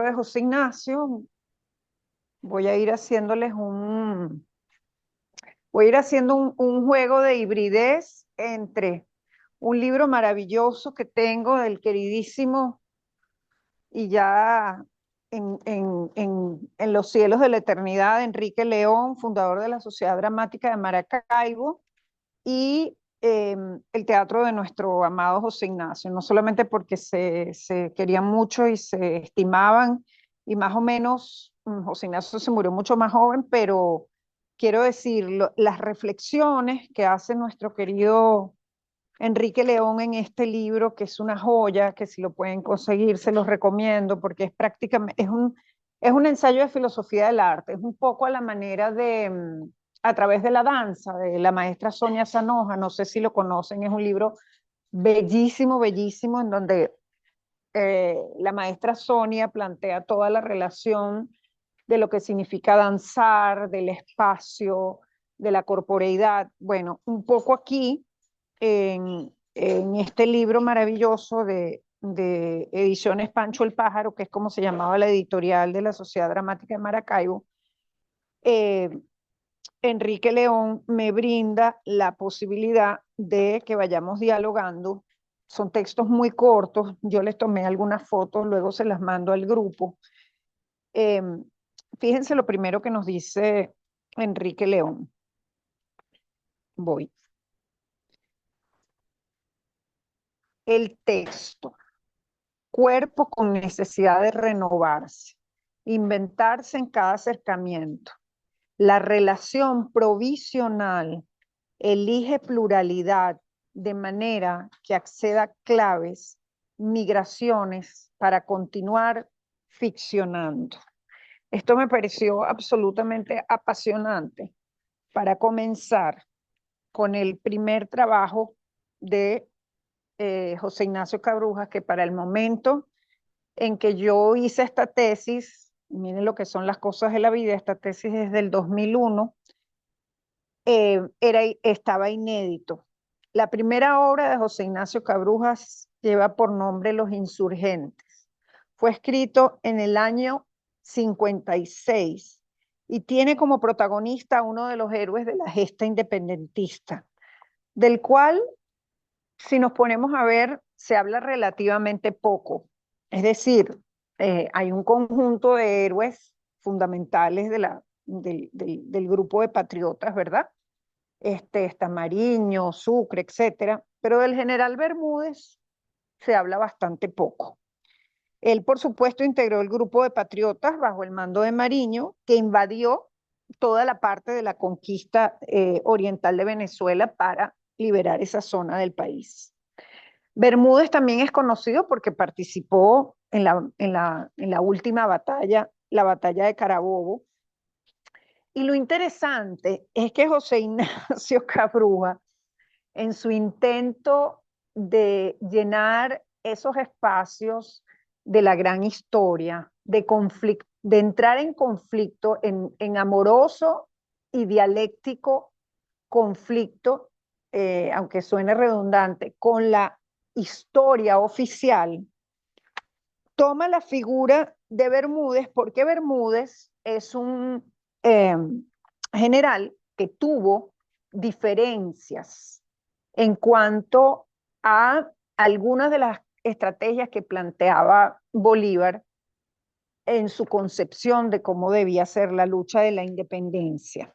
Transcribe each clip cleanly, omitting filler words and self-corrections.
teatro de José Ignacio, voy a ir haciéndoles voy a ir haciendo un juego de hibridez entre un libro maravilloso que tengo del queridísimo y ya en los cielos de la eternidad, Enrique León, fundador de la Sociedad Dramática de Maracaibo, y el teatro de nuestro amado José Ignacio, no solamente porque se querían mucho y se estimaban, y más o menos José Ignacio se murió mucho más joven, pero quiero decir, las reflexiones que hace nuestro querido Enrique León en este libro, que es una joya, que si lo pueden conseguir, se los recomiendo, porque es prácticamente, es un ensayo de filosofía del arte, es un poco a la manera de, a través de la danza, de la maestra Sonia Sanoja, no sé si lo conocen, es un libro bellísimo, bellísimo, en donde la maestra Sonia plantea toda la relación de lo que significa danzar, del espacio, de la corporeidad. Bueno, un poco aquí en este libro maravilloso de Ediciones Pancho el Pájaro, que es como se llamaba la editorial de la Sociedad Dramática de Maracaibo, eh, Enrique León me brinda la posibilidad de que vayamos dialogando. Son textos muy cortos, yo les tomé algunas fotos, luego se las mando al grupo. Eh, Fíjense lo primero que nos dice Enrique León. Voy. El texto. Cuerpo con necesidad de renovarse, inventarse en cada acercamiento. La relación provisional elige pluralidad de manera que acceda a claves, migraciones para continuar ficcionando. Esto me pareció absolutamente apasionante para comenzar con el primer trabajo de José Ignacio Cabrujas, que para el momento en que yo hice esta tesis, miren lo que son las cosas de la vida, esta tesis es del 2001, estaba inédito. La primera obra de José Ignacio Cabrujas lleva por nombre Los Insurgentes. Fue escrito en el año 56 y tiene como protagonista a uno de los héroes de la gesta independentista, del cual, si nos ponemos a ver, se habla relativamente poco. Es decir, hay un conjunto de héroes fundamentales del grupo de patriotas, ¿verdad? Está Mariño, Sucre, etcétera, pero del general Bermúdez se habla bastante poco. Él, por supuesto, integró el grupo de patriotas bajo el mando de Mariño, que invadió toda la parte de la conquista oriental de Venezuela para liberar esa zona del país. Bermúdez también es conocido porque participó en la última batalla, la batalla de Carabobo. Y lo interesante es que José Ignacio Cabruja, en su intento de llenar esos espacios de la gran historia, de entrar en conflicto, en amoroso y dialéctico conflicto, aunque suene redundante, con la historia oficial, toma la figura de Bermúdez porque Bermúdez es un eh, general que tuvo diferencias en cuanto a algunas de las estrategias que planteaba Bolívar en su concepción de cómo debía ser la lucha de la independencia.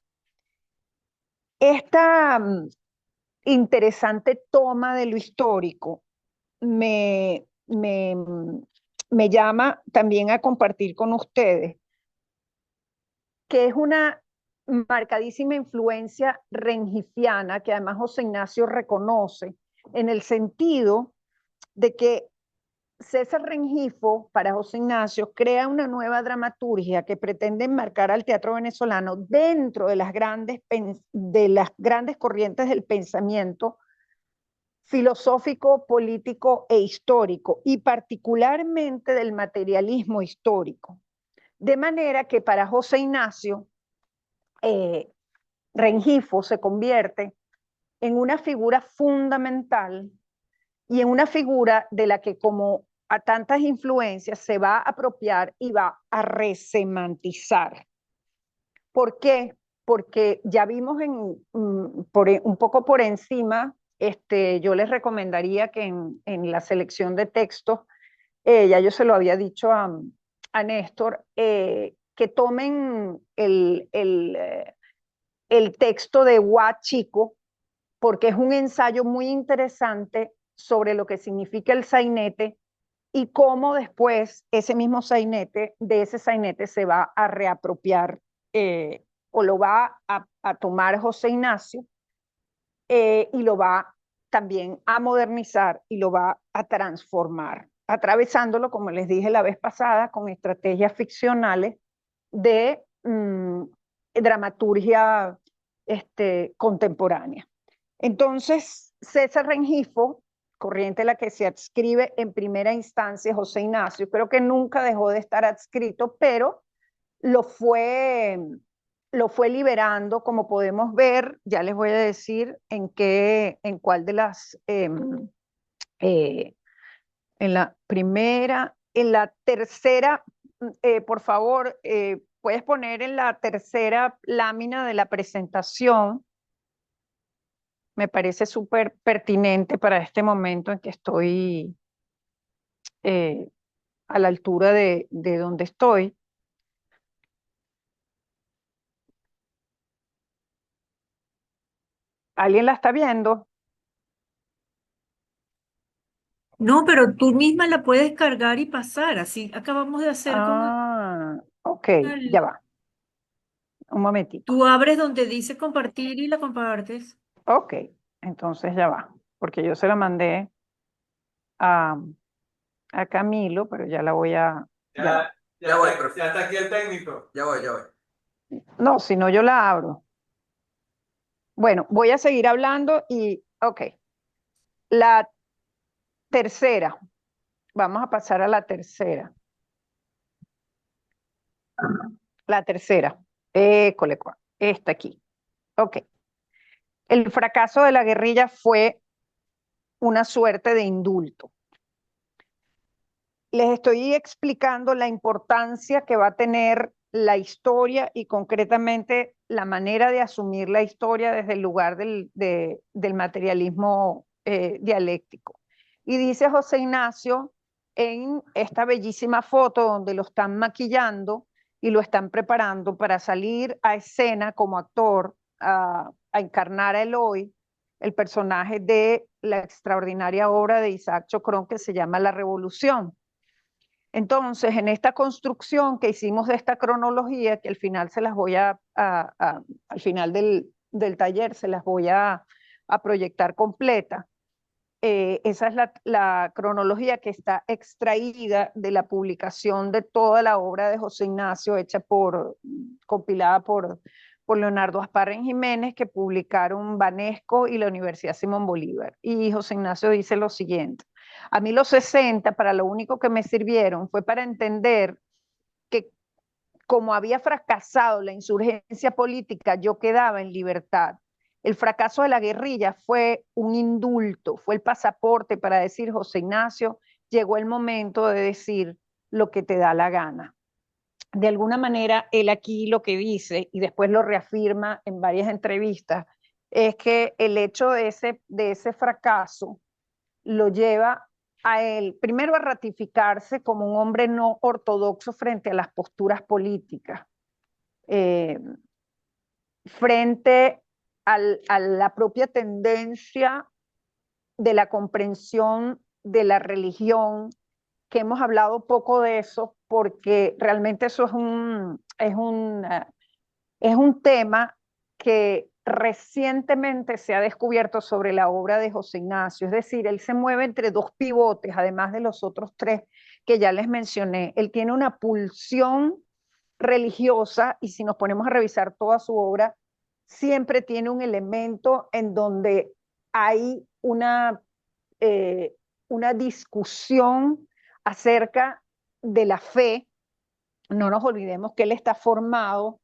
Esta interesante toma de lo histórico me, me, me llama también a compartir con ustedes, que es una marcadísima influencia rengifiana que además José Ignacio reconoce en el sentido de que César Rengifo, para José Ignacio, crea una nueva dramaturgia que pretende enmarcar al teatro venezolano dentro de de las grandes corrientes del pensamiento filosófico, político e histórico, y particularmente del materialismo histórico. De manera que para José Ignacio, eh, Rengifo se convierte en una figura fundamental y en una figura de la que como a tantas influencias, se va a apropiar y va a resemantizar. ¿Por qué? Porque ya vimos un poco por encima, yo les recomendaría que en la selección de textos, ya yo se lo había dicho a Néstor, que tomen el texto de Chico, porque es un ensayo muy interesante sobre lo que significa el sainete y cómo después ese mismo sainete, de ese sainete se va a reapropiar o lo va a tomar José Ignacio y lo va también a modernizar y lo va a transformar, atravesándolo, como les dije la vez pasada, con estrategias ficcionales de dramaturgia contemporánea. Entonces, César Rengifo, corriente a la que se adscribe en primera instancia José Ignacio, creo que nunca dejó de estar adscrito, pero lo fue, lo fue liberando, como podemos ver, ya les voy a decir en cuál de las, eh, en la primera, en la tercera, por favor, puedes poner en la tercera lámina de la presentación. Me parece súper pertinente para este momento en que estoy eh, a la altura de donde estoy. ¿Alguien la está viendo? No, pero tú misma la puedes cargar y pasar. Así acabamos de hacer con Ah, ok, ya el... va, un momentico. Tú abres donde dice compartir y la compartes. Ok, entonces ya va, porque yo se la mandé a, a Camilo, pero ya la voy a, ya va. Ya voy, profe. Ya está aquí el técnico. Ya voy, ya voy. No, si no yo la abro. Bueno, voy a seguir hablando y, ok, la tercera, vamos a pasar a la tercera. La tercera, école, esta aquí. Ok, el fracaso de la guerrilla fue una suerte de indulto. Les estoy explicando la importancia que va a tener la historia y concretamente la manera de asumir la historia desde el lugar del materialismo dialéctico. Y dice José Ignacio en esta bellísima foto donde lo están maquillando y lo están preparando para salir a escena como actor a encarnar a Eloy, el personaje de la extraordinaria obra de Isaac Chocrón que se llama La Revolución. Entonces, en esta construcción que hicimos de esta cronología, que al final se las voy al final del taller se las voy a proyectar completa, esa es la cronología que está extraída de la publicación de toda la obra de José Ignacio, compilada por Leonardo Asparren Jiménez, que publicaron Banesco y la Universidad Simón Bolívar. Y José Ignacio dice lo siguiente: a mí los 60, para lo único que me sirvieron fue para entender que como había fracasado la insurgencia política, yo quedaba en libertad. El fracaso de la guerrilla fue un indulto, fue el pasaporte para decir, José Ignacio, llegó el momento de decir lo que te da la gana. De alguna manera, él aquí lo que dice, y después lo reafirma en varias entrevistas, es que el hecho de ese fracaso lo lleva a él, primero a ratificarse como un hombre no ortodoxo frente a las posturas políticas, eh, frente a la propia tendencia de la comprensión de la religión, que hemos hablado poco de eso, porque realmente eso es un tema que recientemente se ha descubierto sobre la obra de José Ignacio, es decir, él se mueve entre dos pivotes, además de los otros tres que ya les mencioné. Él tiene una pulsión religiosa y si nos ponemos a revisar toda su obra, siempre tiene un elemento en donde hay una discusión acerca de la fe. No nos olvidemos que él está formado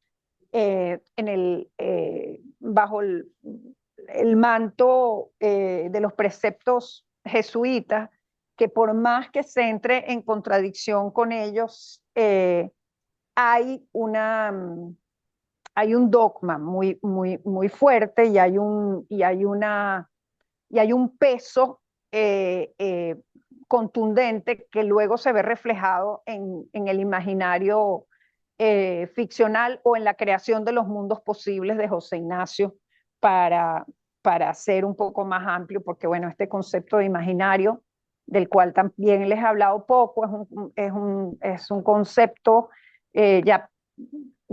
bajo el manto de los preceptos jesuitas que por más que se entre en contradicción con ellos, hay hay un dogma muy fuerte y hay un peso contundente que luego se ve reflejado en el imaginario ficcional o en la creación de los mundos posibles de José Ignacio para, para ser un poco más amplio, porque bueno, este concepto de imaginario, del cual también les he hablado poco, es un concepto ya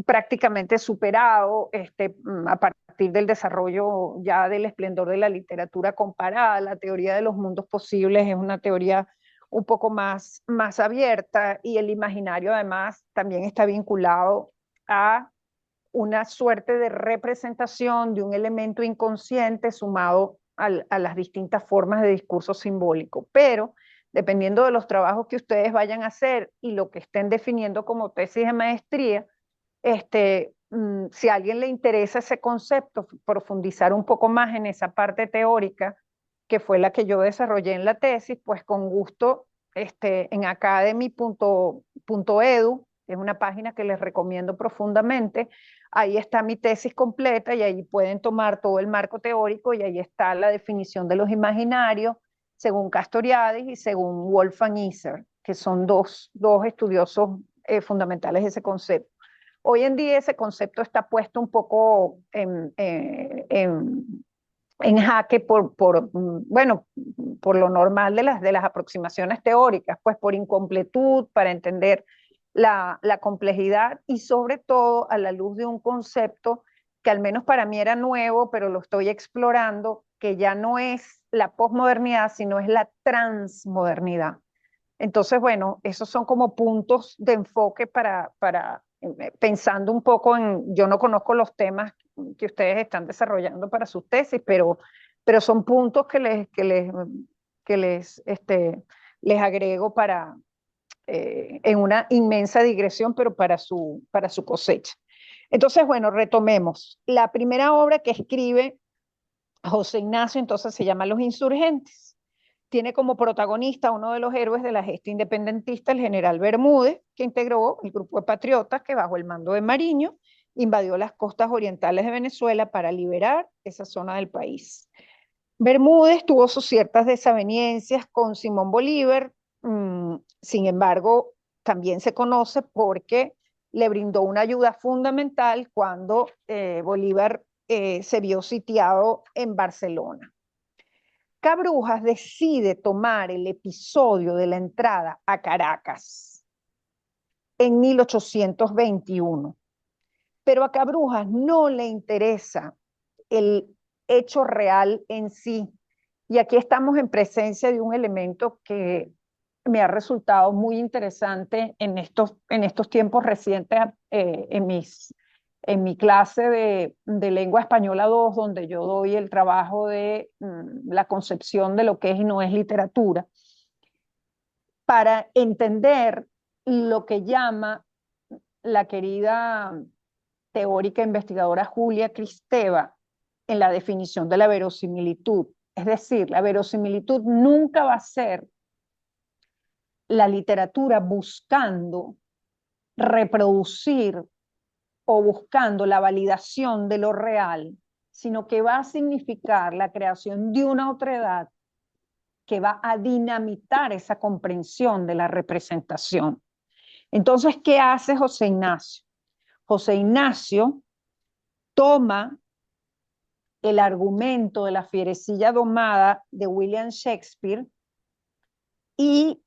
prácticamente superado a partir del desarrollo ya del esplendor de la literatura comparada. La teoría de los mundos posibles es una teoría un poco más abierta y el imaginario además también está vinculado a una suerte de representación de un elemento inconsciente sumado a las distintas formas de discurso simbólico. Pero dependiendo de los trabajos que ustedes vayan a hacer y lo que estén definiendo como tesis de maestría, si a alguien le interesa ese concepto, profundizar un poco más en esa parte teórica, que fue la que yo desarrollé en la tesis, pues con gusto en academy.edu, es una página que les recomiendo profundamente. Ahí está mi tesis completa y ahí pueden tomar todo el marco teórico y ahí está la definición de los imaginarios según Castoriadis y según Wolfgang Iser, que son dos estudiosos fundamentales de ese concepto. Hoy en día ese concepto está puesto un poco en jaque bueno, por lo normal de las aproximaciones teóricas, pues por incompletud, para entender la complejidad y sobre todo a la luz de un concepto que al menos para mí era nuevo, pero lo estoy explorando, que ya no es la posmodernidad, sino es la transmodernidad. Entonces, bueno, esos son como puntos de enfoque para pensando un poco yo no conozco los temas que ustedes están desarrollando para sus tesis, pero son puntos les agrego en una inmensa digresión, pero para su cosecha. Entonces, bueno, retomemos. La primera obra que escribe José Ignacio, entonces se llama Los Insurgentes. Tiene como protagonista uno de los héroes de la gesta independentista, el general Bermúdez, que integró el grupo de patriotas que bajo el mando de Mariño invadió las costas orientales de Venezuela para liberar esa zona del país. Bermúdez tuvo sus ciertas desavenencias con Simón Bolívar, sin embargo, también se conoce porque le brindó una ayuda fundamental cuando Bolívar se vio sitiado en Barcelona. Cabrujas decide tomar el episodio de la entrada a Caracas en 1821, pero a Cabrujas no le interesa el hecho real en sí. Y aquí estamos en presencia de un elemento que me ha resultado muy interesante en estos tiempos recientes en mi clase de lengua española 2, donde yo doy el trabajo de la concepción de lo que es y no es literatura, para entender lo que llama la querida teórica investigadora Julia Kristeva en la definición de la verosimilitud. Es decir, la verosimilitud nunca va a ser la literatura buscando reproducir o buscando la validación de lo real, sino que va a significar la creación de una otredad que va a dinamitar esa comprensión de la representación. Entonces, ¿qué hace José Ignacio? José Ignacio toma el argumento de la fierecilla domada de William Shakespeare y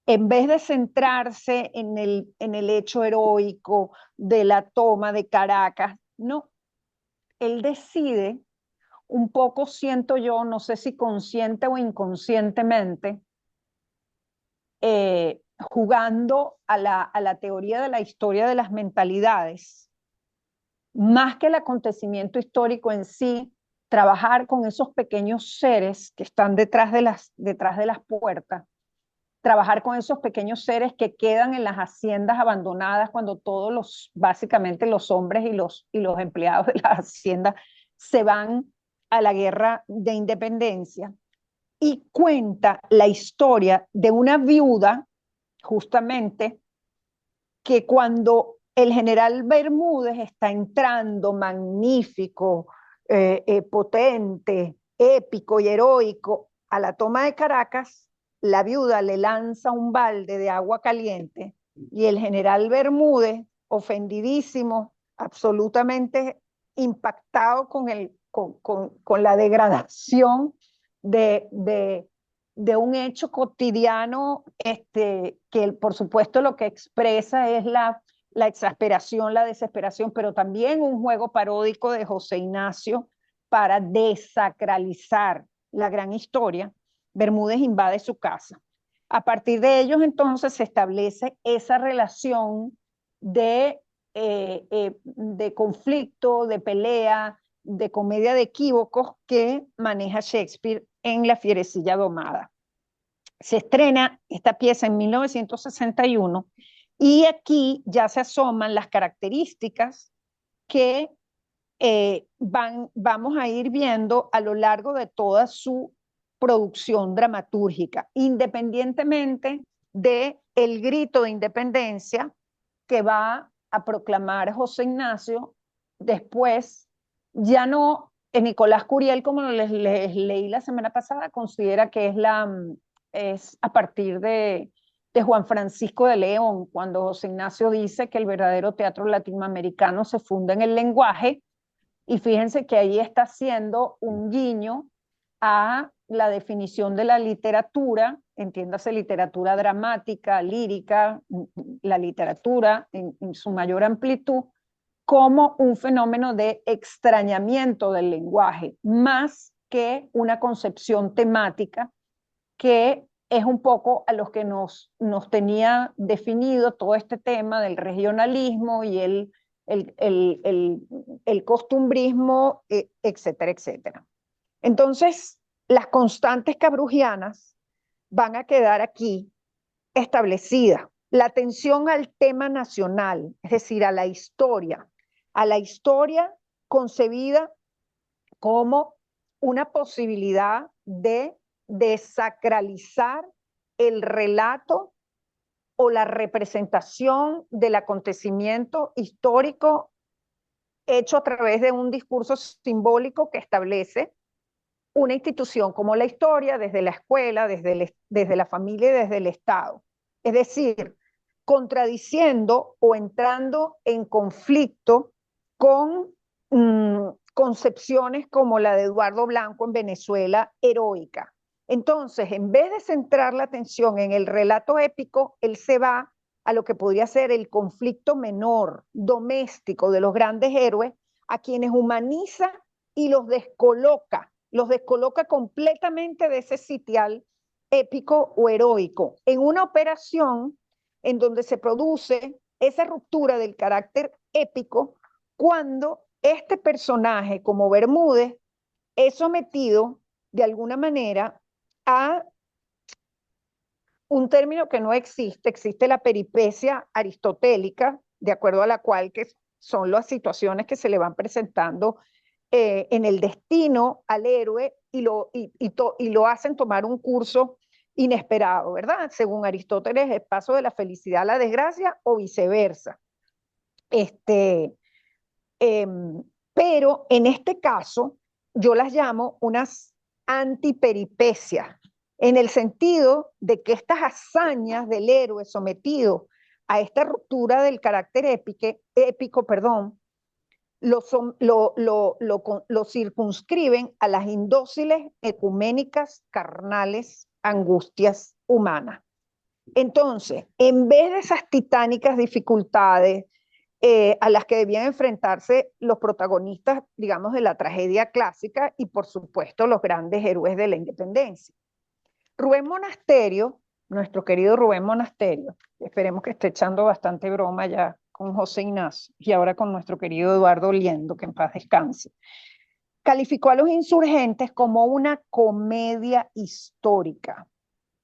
en vez de centrarse en el hecho heroico de la toma de Caracas, no, él decide, un poco siento yo, no sé si consciente o inconscientemente, jugando a la teoría de la historia de las mentalidades, más que el acontecimiento histórico en sí, trabajar con esos pequeños seres que están detrás de las puertas, trabajar con esos pequeños seres que quedan en las haciendas abandonadas cuando básicamente los hombres y los empleados de las haciendas se van a la guerra de independencia. y cuenta la historia de una viuda, justamente, que cuando el general Bermúdez está entrando magnífico, potente, épico y heroico a la toma de Caracas, la viuda le lanza un balde de agua caliente y el general Bermúdez, ofendidísimo, absolutamente impactado con la degradación de un hecho cotidiano, que por supuesto lo que expresa es la exasperación, la desesperación, pero también un juego paródico de José Ignacio para desacralizar la gran historia. Bermúdez invade su casa. A partir de ellos entonces se establece esa relación de conflicto, de pelea, de comedia de equívocos que maneja Shakespeare en La Fierecilla Domada. Se estrena esta pieza en 1961 y aquí ya se asoman las características que vamos a ir viendo a lo largo de toda su producción dramatúrgica, independientemente de el grito de independencia que va a proclamar José Ignacio después. Ya no, Nicolás Curiel, como les leí la semana pasada, considera que es a partir de Juan Francisco de León, cuando José Ignacio dice que el verdadero teatro latinoamericano se funda en el lenguaje, y fíjense que ahí está haciendo un guiño a la definición de la literatura, entiéndase literatura dramática, lírica, la literatura en su mayor amplitud, como un fenómeno de extrañamiento del lenguaje, más que una concepción temática que es un poco a los que nos tenía definido todo este tema del regionalismo y el costumbrismo, etcétera, etcétera. Entonces, las constantes cabrujianas van a quedar aquí establecidas. La atención al tema nacional, es decir, a la historia concebida como una posibilidad de desacralizar el relato o la representación del acontecimiento histórico hecho a través de un discurso simbólico que establece una institución como la historia desde la escuela, desde la familia y desde el Estado. Es decir, contradiciendo o entrando en conflicto con concepciones como la de Eduardo Blanco en Venezuela, heroica. Entonces, en vez de centrar la atención en el relato épico, él se va a lo que podría ser el conflicto menor, doméstico de los grandes héroes, a quienes humaniza y los descoloca completamente de ese sitial épico o heroico, en una operación en donde se produce esa ruptura del carácter épico cuando este personaje, como Bermúdez, es sometido de alguna manera a un término que no existe, existe la peripecia aristotélica, de acuerdo a la cual que son las situaciones que se le van presentando en el destino al héroe y lo hacen tomar un curso inesperado, ¿verdad? Según Aristóteles, el paso de la felicidad a la desgracia o viceversa. Pero en este caso, yo las llamo unas antiperipecias, en el sentido de que estas hazañas del héroe sometido a esta ruptura del carácter épico, lo circunscriben a las indóciles, ecuménicas, carnales angustias humanas. Entonces, en vez de esas titánicas dificultades a las que debían enfrentarse los protagonistas, digamos, de la tragedia clásica y, por supuesto, los grandes héroes de la independencia. Rubén Monasterio, nuestro querido Rubén Monasterio, esperemos que esté echando bastante broma ya con José Ignacio y ahora con nuestro querido Eduardo Liendo, que en paz descanse, calificó a Los Insurgentes como una comedia histórica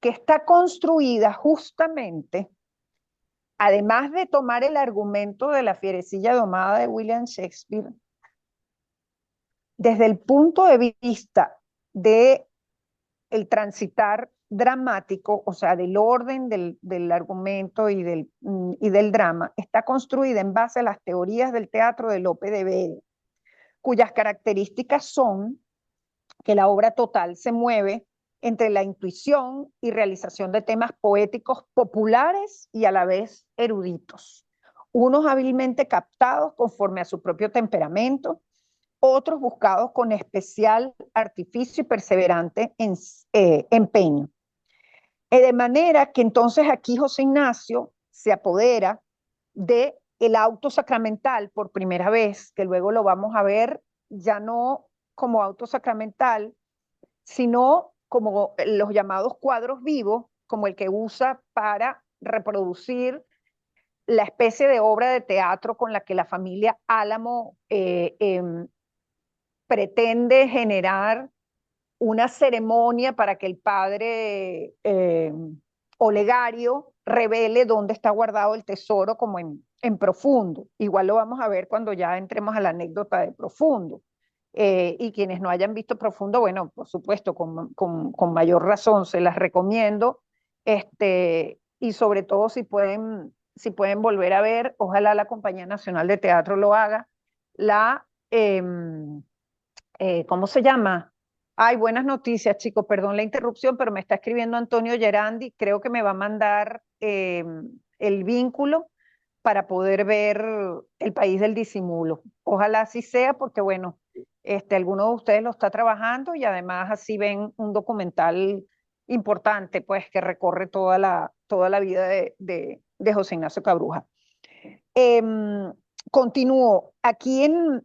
que está construida justamente, además de tomar el argumento de La Fierecilla Domada de William Shakespeare, desde el punto de vista de el transitar dramático, o sea, del orden del argumento y del drama, está construida en base a las teorías del teatro de Lope de Vega, cuyas características son que la obra total se mueve entre la intuición y realización de temas poéticos populares y a la vez eruditos, unos hábilmente captados conforme a su propio temperamento, otros buscados con especial artificio y perseverante empeño. De manera que entonces aquí José Ignacio se apodera de el auto sacramental por primera vez, que luego lo vamos a ver ya no como auto sacramental, sino como los llamados cuadros vivos, como el que usa para reproducir la especie de obra de teatro con la que la familia Álamo pretende generar una ceremonia para que el padre Olegario revele dónde está guardado el tesoro como en Profundo. Igual lo vamos a ver cuando ya entremos a la anécdota de Profundo. Y quienes no hayan visto Profundo, bueno, por supuesto, con mayor razón se las recomiendo. Y sobre todo si pueden volver a ver, ojalá la Compañía Nacional de Teatro lo haga, ¿cómo se llama? Ay, buenas noticias, chicos, perdón la interrupción, pero me está escribiendo Antonio Gerandi, creo que me va a mandar el vínculo para poder ver El País del Disimulo. Ojalá así sea, porque bueno, alguno de ustedes lo está trabajando y además así ven un documental importante, pues, que recorre toda la vida de José Ignacio Cabruja. Continúo. Aquí en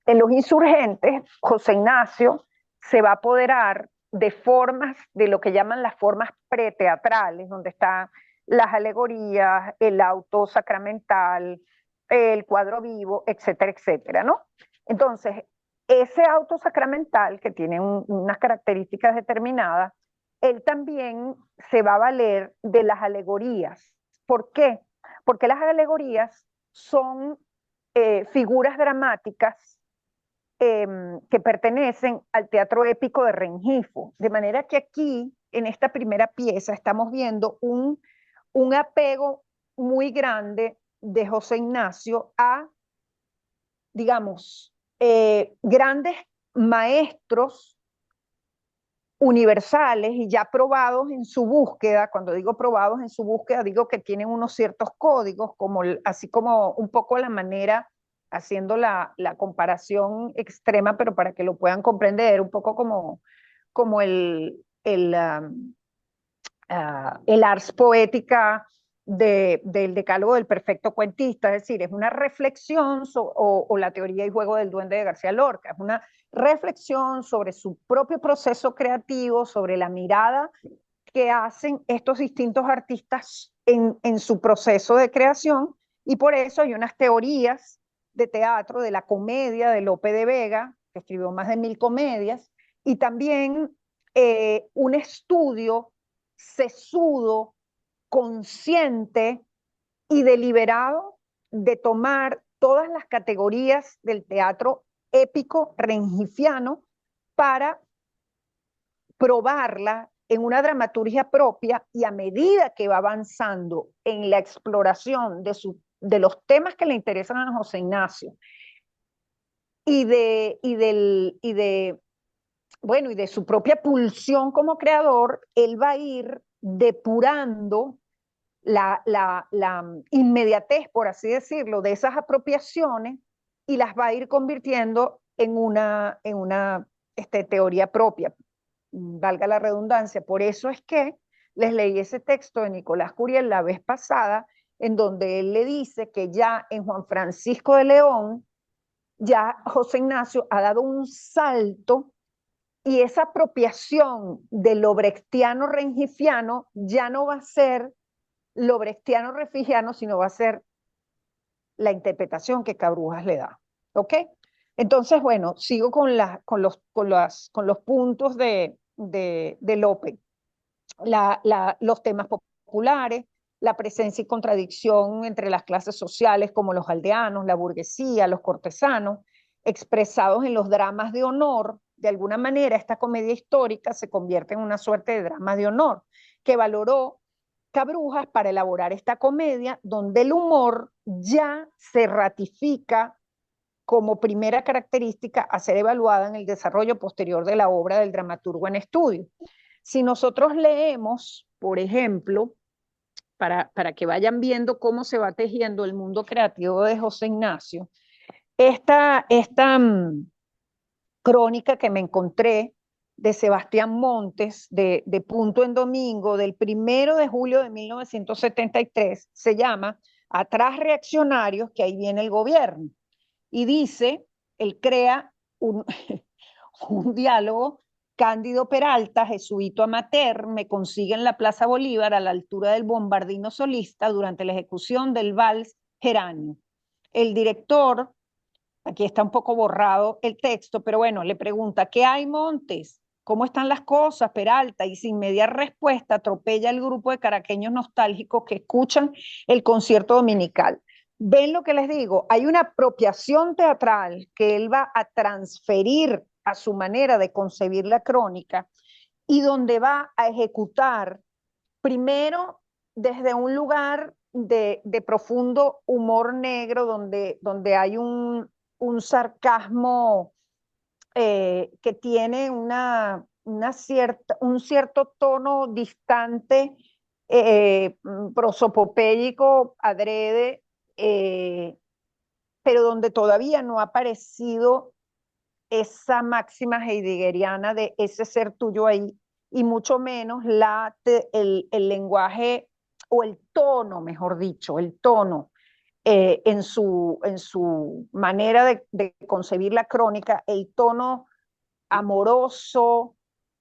Los Insurgentes, José Ignacio se va a apoderar de formas, de lo que llaman las formas preteatrales, donde están las alegorías, el auto sacramental, el cuadro vivo, etcétera, etcétera, ¿no? Entonces, ese auto sacramental, que tiene unas características determinadas, él también se va a valer de las alegorías. ¿Por qué? Porque las alegorías son figuras dramáticas que pertenecen al teatro épico de Rengifo. De manera que aquí, en esta primera pieza, estamos viendo un apego muy grande de José Ignacio a, digamos, grandes maestros universales y ya probados en su búsqueda. Cuando digo probados en su búsqueda, digo que tienen unos ciertos códigos, así como un poco la manera, haciendo la comparación extrema, pero para que lo puedan comprender, un poco como el ars poética del decálogo del perfecto cuentista, es decir, es una reflexión o la teoría y juego del duende de García Lorca, es una reflexión sobre su propio proceso creativo, sobre la mirada que hacen estos distintos artistas en su proceso de creación, y por eso hay unas teorías de teatro, de la comedia de Lope de Vega, que escribió más de 1000 comedias, y también un estudio sesudo, consciente y deliberado de tomar todas las categorías del teatro épico rengifiano para probarla en una dramaturgia propia, y a medida que va avanzando en la exploración de los temas que le interesan a José Ignacio y de su propia pulsión como creador, él va a ir depurando la inmediatez, por así decirlo, de esas apropiaciones, y las va a ir convirtiendo en una teoría propia, valga la redundancia. Por eso es que les leí ese texto de Nicolás Curiel la vez pasada, en donde él le dice que ya en Juan Francisco de León, ya José Ignacio ha dado un salto, y esa apropiación de lo brechtiano rengifiano ya no va a ser lo brechtiano refigiano, sino va a ser la interpretación que Cabrujas le da. ¿Ok? Entonces, bueno, sigo con los puntos de Lope. Los temas populares, la presencia y contradicción entre las clases sociales como los aldeanos, la burguesía, los cortesanos, expresados en los dramas de honor, de alguna manera, esta comedia histórica se convierte en una suerte de drama de honor que valoró Cabrujas para elaborar esta comedia, donde el humor ya se ratifica como primera característica a ser evaluada en el desarrollo posterior de la obra del dramaturgo en estudio. Si nosotros leemos, por ejemplo, para que vayan viendo cómo se va tejiendo el mundo creativo de José Ignacio, esta crónica que me encontré de Sebastián Montes, de Punto en Domingo, del 1 de julio de 1973, se llama Atrás Reaccionarios, que ahí viene el gobierno. Y dice, él crea un, un diálogo. Cándido Peralta, jesuito amateur, me consigue en la Plaza Bolívar a la altura del bombardino solista durante la ejecución del vals Geranio. El director, aquí está un poco borrado el texto, pero bueno, le pregunta, ¿qué hay, Montes? ¿Cómo están las cosas, Peralta? Y sin media respuesta atropella el grupo de caraqueños nostálgicos que escuchan el concierto dominical. ¿Ven lo que les digo? Hay una apropiación teatral que él va a transferir a su manera de concebir la crónica y donde va a ejecutar primero desde un lugar de profundo humor negro, donde hay un sarcasmo que tiene un cierto tono distante, prosopopéyico, adrede, pero donde todavía no ha aparecido esa máxima heideggeriana de ese ser tuyo ahí, y mucho menos el lenguaje o el tono, mejor dicho, el tono en su manera de concebir la crónica, el tono amoroso,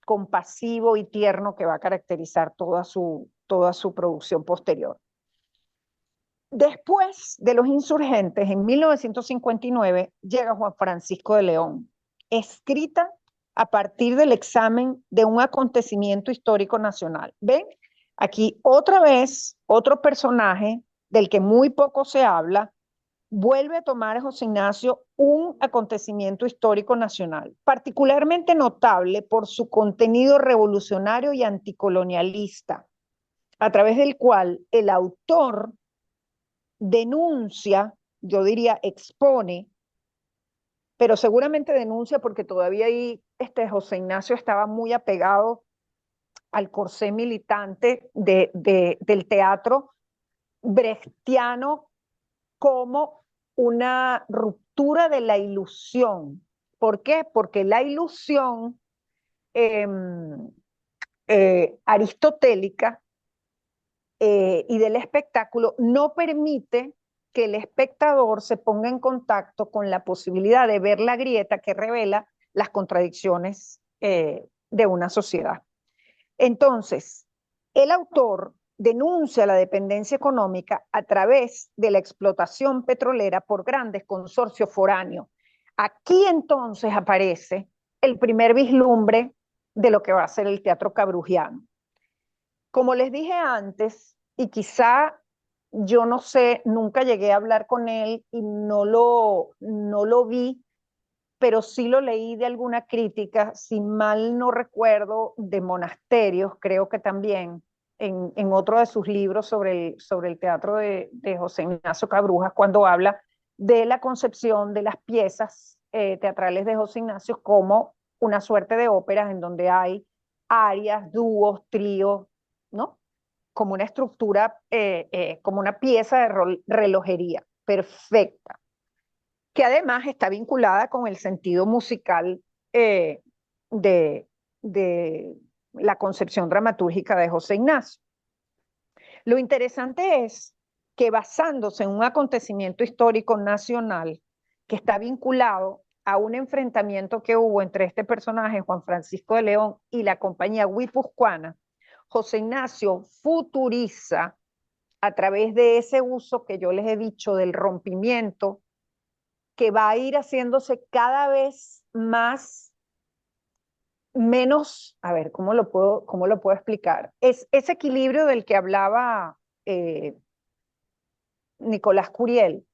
compasivo y tierno que va a caracterizar toda su producción posterior. Después de Los Insurgentes, en 1959, llega Juan Francisco de León, escrita a partir del examen de un acontecimiento histórico nacional. ¿Ven? Aquí otra vez, otro personaje del que muy poco se habla, vuelve a tomar a José Ignacio un acontecimiento histórico nacional, particularmente notable por su contenido revolucionario y anticolonialista, a través del cual el autor denuncia, yo diría expone, pero seguramente denuncia porque todavía ahí José Ignacio estaba muy apegado al corsé militante del teatro brechtiano como una ruptura de la ilusión. ¿Por qué? Porque la ilusión aristotélica y del espectáculo no permite que el espectador se ponga en contacto con la posibilidad de ver la grieta que revela las contradicciones de una sociedad. Entonces, el autor denuncia la dependencia económica a través de la explotación petrolera por grandes consorcios foráneos. Aquí entonces aparece el primer vislumbre de lo que va a ser el teatro cabrujiano. Como les dije antes, y quizá yo no sé, nunca llegué a hablar con él y no lo vi, pero sí lo leí de alguna crítica, si mal no recuerdo, de Monasterios, creo que también, en otro de sus libros sobre el teatro de José Ignacio Cabrujas, cuando habla de la concepción de las piezas teatrales de José Ignacio como una suerte de óperas en donde hay arias, dúos, tríos, ¿no? Como una estructura, como una pieza de relojería perfecta, que además está vinculada con el sentido musical de, de la concepción dramatúrgica de José Ignacio. Lo interesante es que basándose en un acontecimiento histórico nacional que está vinculado a un enfrentamiento que hubo entre este personaje, Juan Francisco de León, y la compañía guipuzcoana, José Ignacio futuriza a través de ese uso que yo les he dicho del rompimiento, que va a ir haciéndose cada vez menos, a ver, ¿cómo lo puedo explicar? Es ese equilibrio del que hablaba Nicolás Curiel,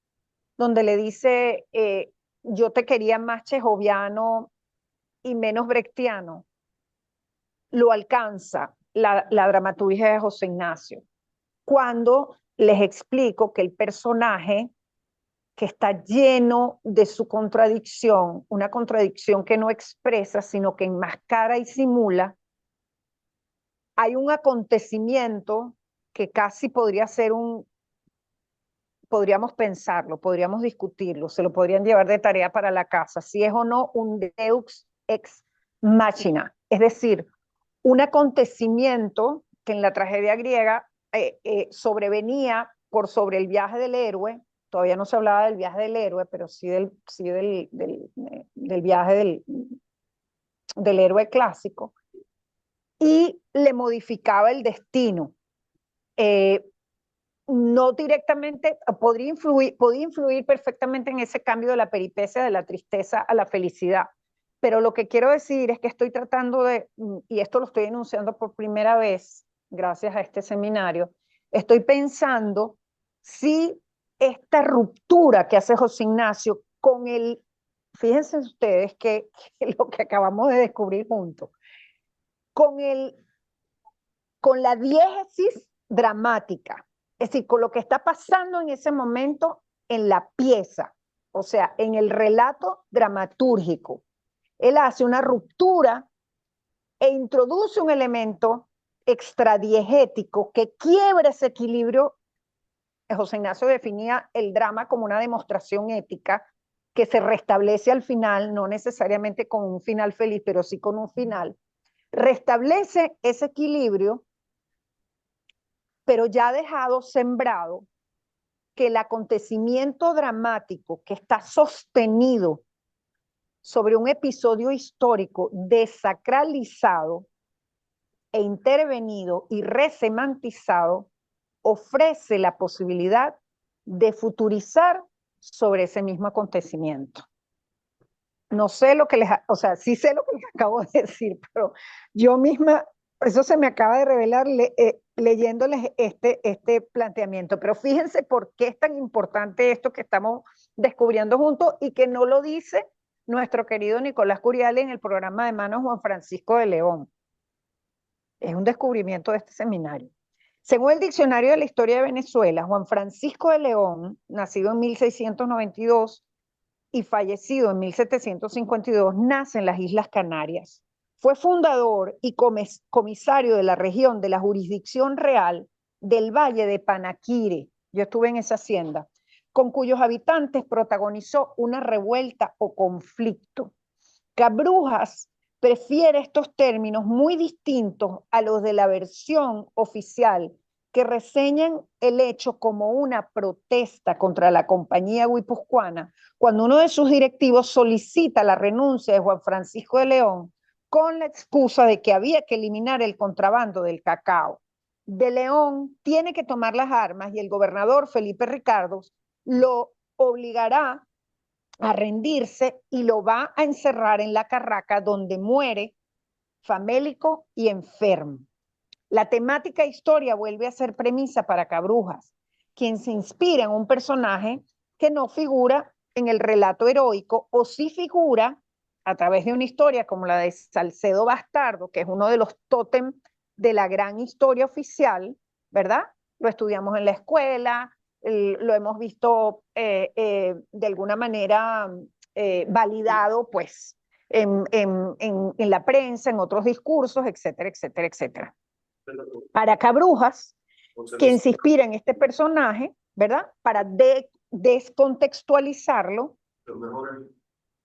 donde le dice, yo te quería más chejoviano, y menos brechtiano lo alcanza la dramaturgia de José Ignacio, cuando les explico que el personaje que está lleno de su contradicción, una contradicción que no expresa, sino que enmascara y simula, hay un acontecimiento que casi podría ser podríamos pensarlo, podríamos discutirlo, se lo podrían llevar de tarea para la casa, si es o no un Deus ex machina, es decir, un acontecimiento que en la tragedia griega sobrevenía por sobre el viaje del héroe. Todavía no se hablaba del viaje del héroe, pero sí del viaje del héroe clásico, y le modificaba el destino. No directamente, podía influir perfectamente en ese cambio de la peripecia, de la tristeza a la felicidad. Pero lo que quiero decir es que estoy tratando y esto lo estoy enunciando por primera vez, gracias a este seminario, estoy pensando si esta ruptura que hace José Ignacio con fíjense ustedes que lo que acabamos de descubrir juntos, con la diégesis dramática, es decir, con lo que está pasando en ese momento en la pieza, o sea, en el relato dramatúrgico. Él hace una ruptura e introduce un elemento extradiegético que quiebra ese equilibrio. José Ignacio definía el drama como una demostración ética que se restablece al final, no necesariamente con un final feliz, pero sí con un final. Restablece ese equilibrio, pero ya ha dejado sembrado que el acontecimiento dramático que está sostenido sobre un episodio histórico desacralizado e intervenido y resemantizado ofrece la posibilidad de futurizar sobre ese mismo acontecimiento. No sé lo que o sea, sí sé lo que les acabo de decir, pero yo misma, eso se me acaba de revelar leyéndoles este planteamiento. Pero fíjense por qué es tan importante esto que estamos descubriendo juntos y que no lo dice nuestro querido Nicolás Curiale en el programa de Manos Juan Francisco de León. Es un descubrimiento de este seminario. Según el Diccionario de la Historia de Venezuela, Juan Francisco de León, nacido en 1692 y fallecido en 1752, nace en las Islas Canarias. Fue fundador y comisario de la región de la jurisdicción real del Valle de Panaquire. Yo estuve en esa hacienda, con cuyos habitantes protagonizó una revuelta o conflicto. Cabrujas prefiere estos términos muy distintos a los de la versión oficial que reseñan el hecho como una protesta contra la compañía guipuzcoana, cuando uno de sus directivos solicita la renuncia de Juan Francisco de León con la excusa de que había que eliminar el contrabando del cacao. De León tiene que tomar las armas y el gobernador Felipe Ricardos lo obligará a rendirse y lo va a encerrar en la carraca, donde muere famélico y enfermo. La temática historia vuelve a ser premisa para Cabrujas, quien se inspira en un personaje que no figura en el relato heroico, o sí figura a través de una historia como la de Salcedo Bastardo, que es uno de los tótem de la gran historia oficial, ¿verdad? Lo estudiamos en la escuela, lo hemos visto de alguna manera validado, pues, en la prensa, en otros discursos, etcétera, etcétera, etcétera. Para Cabrujas, quien se inspira en este personaje, ¿verdad? Para descontextualizarlo,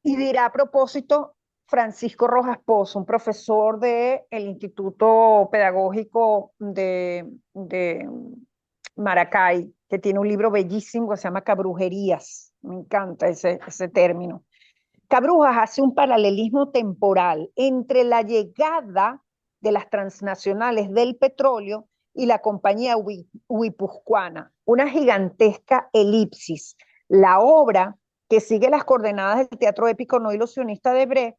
y dirá a propósito Francisco Rojas Pozo, un profesor del Instituto Pedagógico de Maracay, que tiene un libro bellísimo que se llama Cabrujerías. Me encanta ese término. Cabrujas hace un paralelismo temporal entre la llegada de las transnacionales del petróleo y la compañía guipuzcoana, una gigantesca elipsis. La obra, que sigue las coordenadas del teatro épico no ilusionista de Brecht,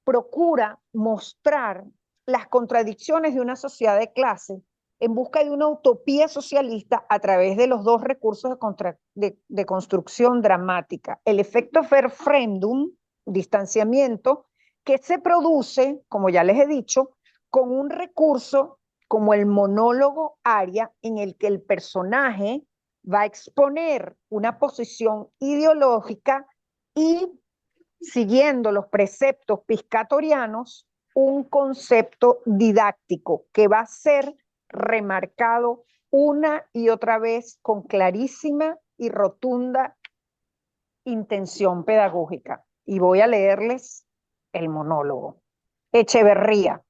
procura mostrar las contradicciones de una sociedad de clase en busca de una utopía socialista a través de los dos recursos de construcción dramática: el efecto verfremdung, distanciamiento, que se produce, como ya les he dicho, con un recurso como el monólogo aria, en el que el personaje va a exponer una posición ideológica y, siguiendo los preceptos piscatorianos, un concepto didáctico que va a ser remarcado una y otra vez con clarísima y rotunda intención pedagógica. Y voy a leerles el monólogo. Echeverría: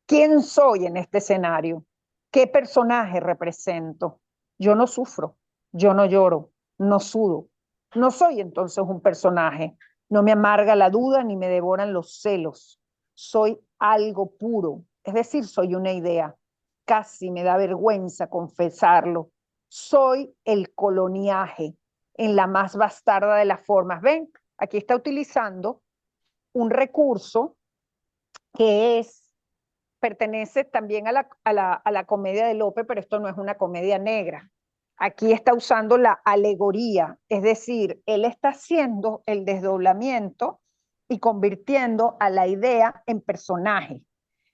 ¿quién soy en este escenario? ¿Qué personaje represento? Yo no sufro, yo no lloro, no sudo. No soy entonces un personaje. No me amarga la duda ni me devoran los celos. Soy algo puro, es decir, soy una idea. Casi me da vergüenza confesarlo. Soy el coloniaje en la más bastarda de las formas. Ven, aquí está utilizando un recurso que pertenece también a la comedia de Lope, pero esto no es una comedia negra. Aquí está usando la alegoría, es decir, él está haciendo el desdoblamiento y convirtiendo a la idea en personaje.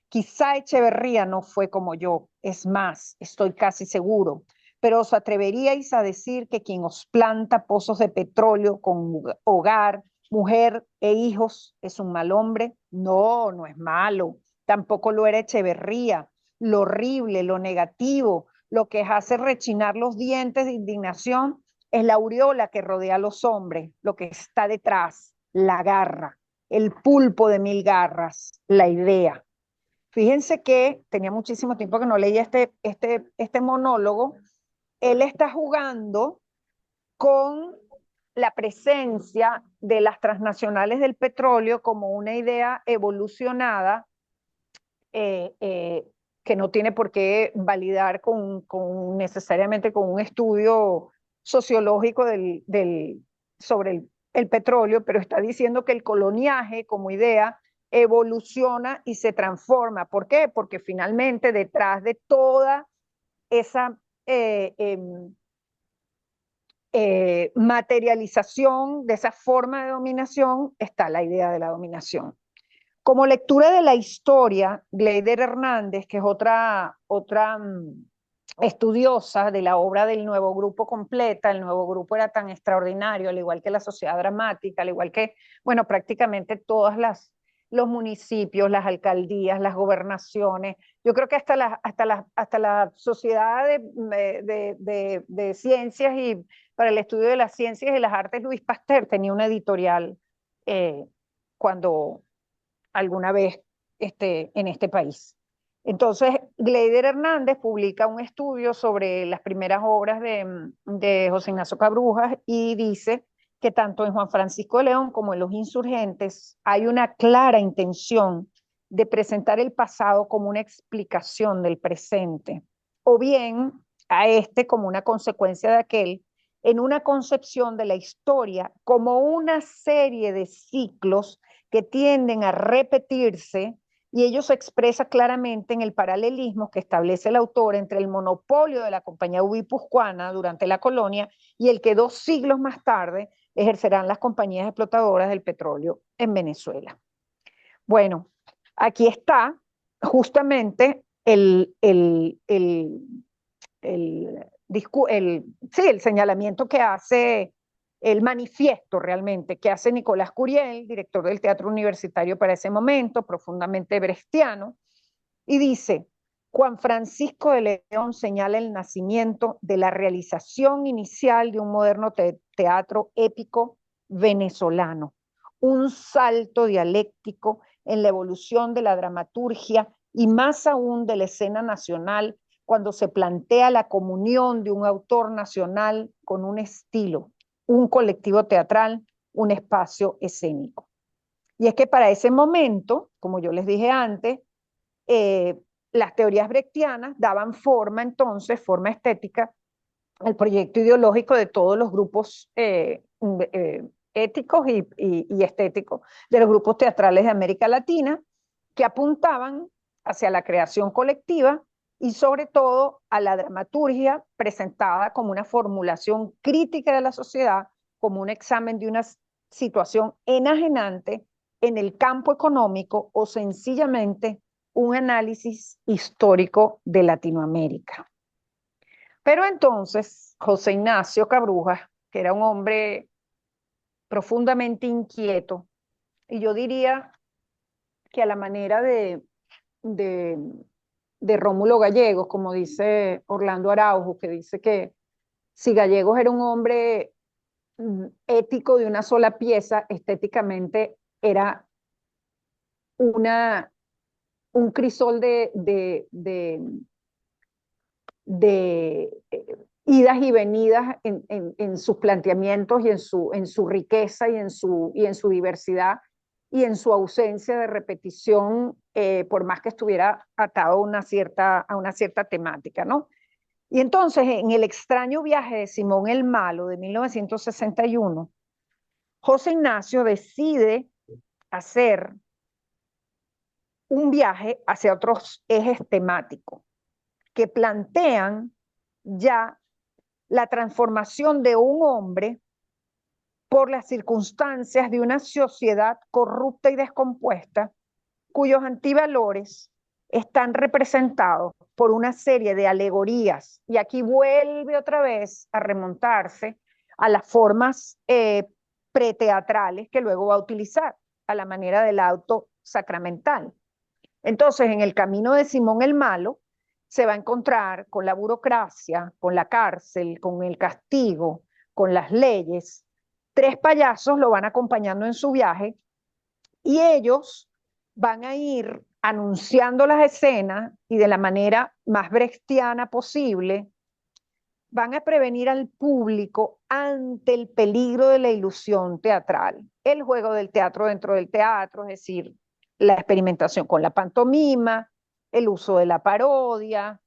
Quizá Echeverría no fue como yo, es más, estoy casi seguro, pero os atreveríais a decir que quien os planta pozos de petróleo con hogar, mujer e hijos es un mal hombre. No, no es malo, tampoco lo era Echeverría. Lo horrible, lo negativo, lo que hace rechinar los dientes de indignación es la aureola que rodea a los hombres, lo que está detrás, la garra, el pulpo de mil garras, la idea. Fíjense que tenía muchísimo tiempo que no leía este monólogo. Él está jugando con la presencia de las transnacionales del petróleo como una idea evolucionada eh, eh, que no tiene por qué validar necesariamente con un estudio sociológico sobre el petróleo, pero está diciendo que el coloniaje como idea evoluciona y se transforma. ¿Por qué? Porque finalmente detrás de toda esa materialización de esa forma de dominación está la idea de la dominación. Como lectura de la historia, Gleider Hernández, que es otra estudiosa de la obra del Nuevo Grupo completa, el Nuevo Grupo era tan extraordinario, al igual que la Sociedad Dramática, al igual que, bueno, prácticamente todos los municipios, las alcaldías, las gobernaciones. Yo creo que hasta la Sociedad de Ciencias y para el Estudio de las Ciencias y las Artes, Luis Pasteur, tenía una editorial cuando alguna vez en este país. Entonces, Gleider Hernández publica un estudio sobre las primeras obras de José Ignacio Cabrujas y dice que tanto en Juan Francisco de León como en Los Insurgentes hay una clara intención de presentar el pasado como una explicación del presente, o bien a este como una consecuencia de aquel, en una concepción de la historia como una serie de ciclos que tienden a repetirse, y ello se expresa claramente en el paralelismo que establece el autor entre el monopolio de la compañía guipuzcoana durante la colonia y el que 2 siglos más tarde ejercerán las compañías explotadoras del petróleo en Venezuela. Bueno, aquí está justamente el señalamiento que hace, el manifiesto realmente que hace Nicolás Curiel, director del Teatro Universitario para ese momento, profundamente brechtiano, y dice: Juan Francisco de León señala el nacimiento de la realización inicial de un moderno teatro épico venezolano, un salto dialéctico en la evolución de la dramaturgia y más aún de la escena nacional, cuando se plantea la comunión de un autor nacional con un estilo, un colectivo teatral, un espacio escénico. Y es que para ese momento, como yo les dije antes, las teorías brechtianas daban forma entonces, forma estética, al proyecto ideológico de todos los grupos éticos y estéticos de los grupos teatrales de América Latina, que apuntaban hacia la creación colectiva y sobre todo a la dramaturgia presentada como una formulación crítica de la sociedad, como un examen de una situación enajenante en el campo económico o sencillamente un análisis histórico de Latinoamérica. Pero entonces, José Ignacio Cabrujas, que era un hombre profundamente inquieto, y yo diría que a la manera de, de Rómulo Gallegos, como dice Orlando Araujo, que dice que si Gallegos era un hombre ético de una sola pieza, estéticamente era un crisol de idas y venidas en sus planteamientos y en su riqueza y en su diversidad y en su ausencia de repetición, por más que estuviera atado a una cierta temática, ¿no? Y entonces, en El extraño viaje de Simón el Malo de 1961, José Ignacio decide hacer un viaje hacia otros ejes temáticos que plantean ya la transformación de un hombre por las circunstancias de una sociedad corrupta y descompuesta, cuyos antivalores están representados por una serie de alegorías. Y aquí vuelve otra vez a remontarse a las formas preteatrales que luego va a utilizar, a la manera del auto sacramental. Entonces, en el camino de Simón el Malo, se va a encontrar con la burocracia, con la cárcel, con el castigo, con las leyes. Tres payasos lo van acompañando en su viaje y ellos van a ir anunciando las escenas y de la manera más brechtiana posible van a prevenir al público ante el peligro de la ilusión teatral, el juego del teatro dentro del teatro, es decir, la experimentación con la pantomima, el uso de la parodia,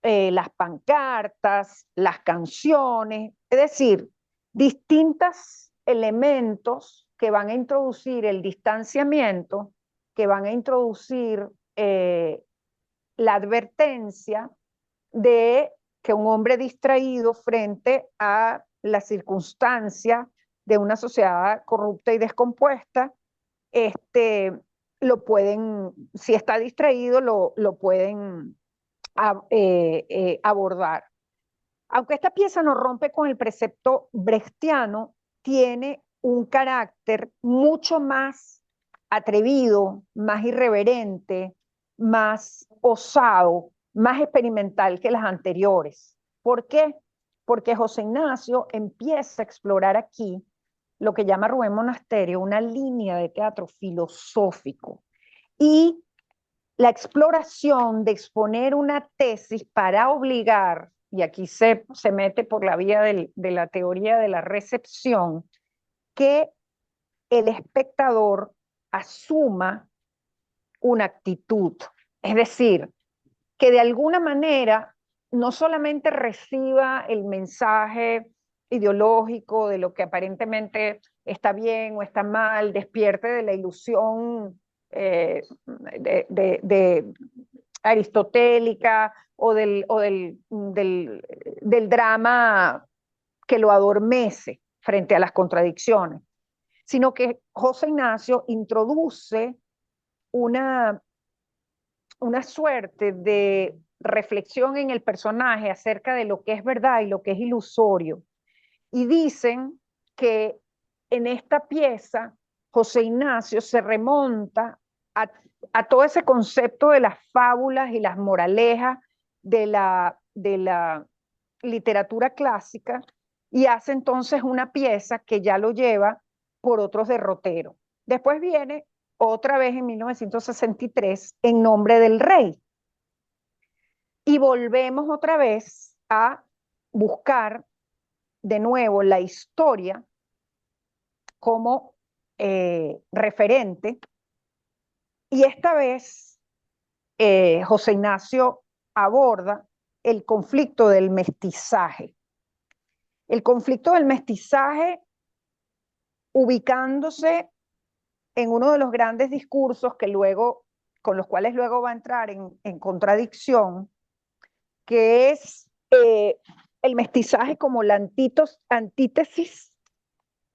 las pancartas, las canciones, es decir, distintos elementos que van a introducir el distanciamiento, que van a introducir la advertencia de que un hombre distraído frente a la circunstancia de una sociedad corrupta y descompuesta, lo pueden, si está distraído, lo pueden abordar. Aunque esta pieza no rompe con el precepto brechtiano, tiene un carácter mucho más atrevido, más irreverente, más osado, más experimental que las anteriores. ¿Por qué? Porque José Ignacio empieza a explorar aquí lo que llama Rubén Monasterio una línea de teatro filosófico y la exploración de exponer una tesis para obligar, y aquí se mete por la vía de la teoría de la recepción, que el espectador asuma una actitud, es decir, que de alguna manera no solamente reciba el mensaje ideológico de lo que aparentemente está bien o está mal, despierte de la ilusión de aristotélica o del drama que lo adormece frente a las contradicciones, sino que José Ignacio introduce una suerte de reflexión en el personaje acerca de lo que es verdad y lo que es ilusorio. Y dicen que en esta pieza José Ignacio se remonta a todo ese concepto de las fábulas y las moralejas de la literatura clásica y hace entonces una pieza que ya lo lleva por otros derroteros. Después viene otra vez en 1963 En nombre del rey. Y volvemos otra vez a buscar de nuevo la historia como referente. Y esta vez José Ignacio aborda el conflicto del mestizaje. El conflicto del mestizaje ubicándose en uno de los grandes discursos que luego, con los cuales luego va a entrar en contradicción, que es el mestizaje como la antítesis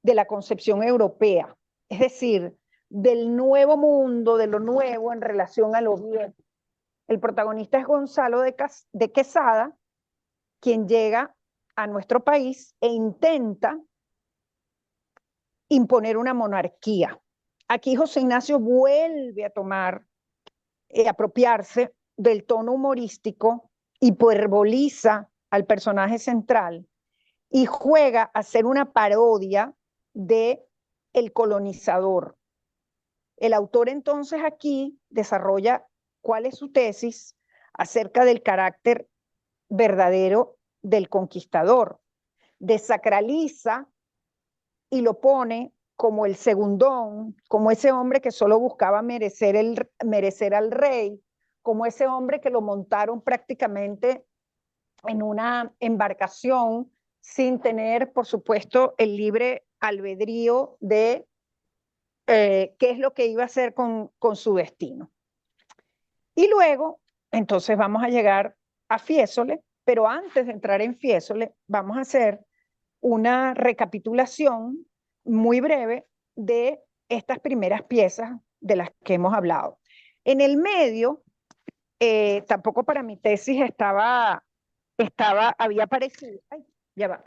de la concepción europea. Es decir, del nuevo mundo, de lo nuevo en relación a lo viejo. El protagonista es Gonzalo de Quesada, quien llega a nuestro país e intenta imponer una monarquía. Aquí José Ignacio vuelve a tomar, apropiarse del tono humorístico, hiperboliza al personaje central y juega a ser una parodia de el colonizador. El autor entonces aquí desarrolla cuál es su tesis acerca del carácter verdadero del conquistador. Desacraliza y lo pone como el segundón, como ese hombre que solo buscaba merecer al rey, como ese hombre que lo montaron prácticamente en una embarcación sin tener, por supuesto, el libre albedrío de qué es lo que iba a hacer con su destino. Y luego, entonces vamos a llegar a Fiesole, pero antes de entrar en Fiesole, vamos a hacer una recapitulación muy breve de estas primeras piezas de las que hemos hablado. En el medio, tampoco para mi tesis había aparecido, ay, ya va.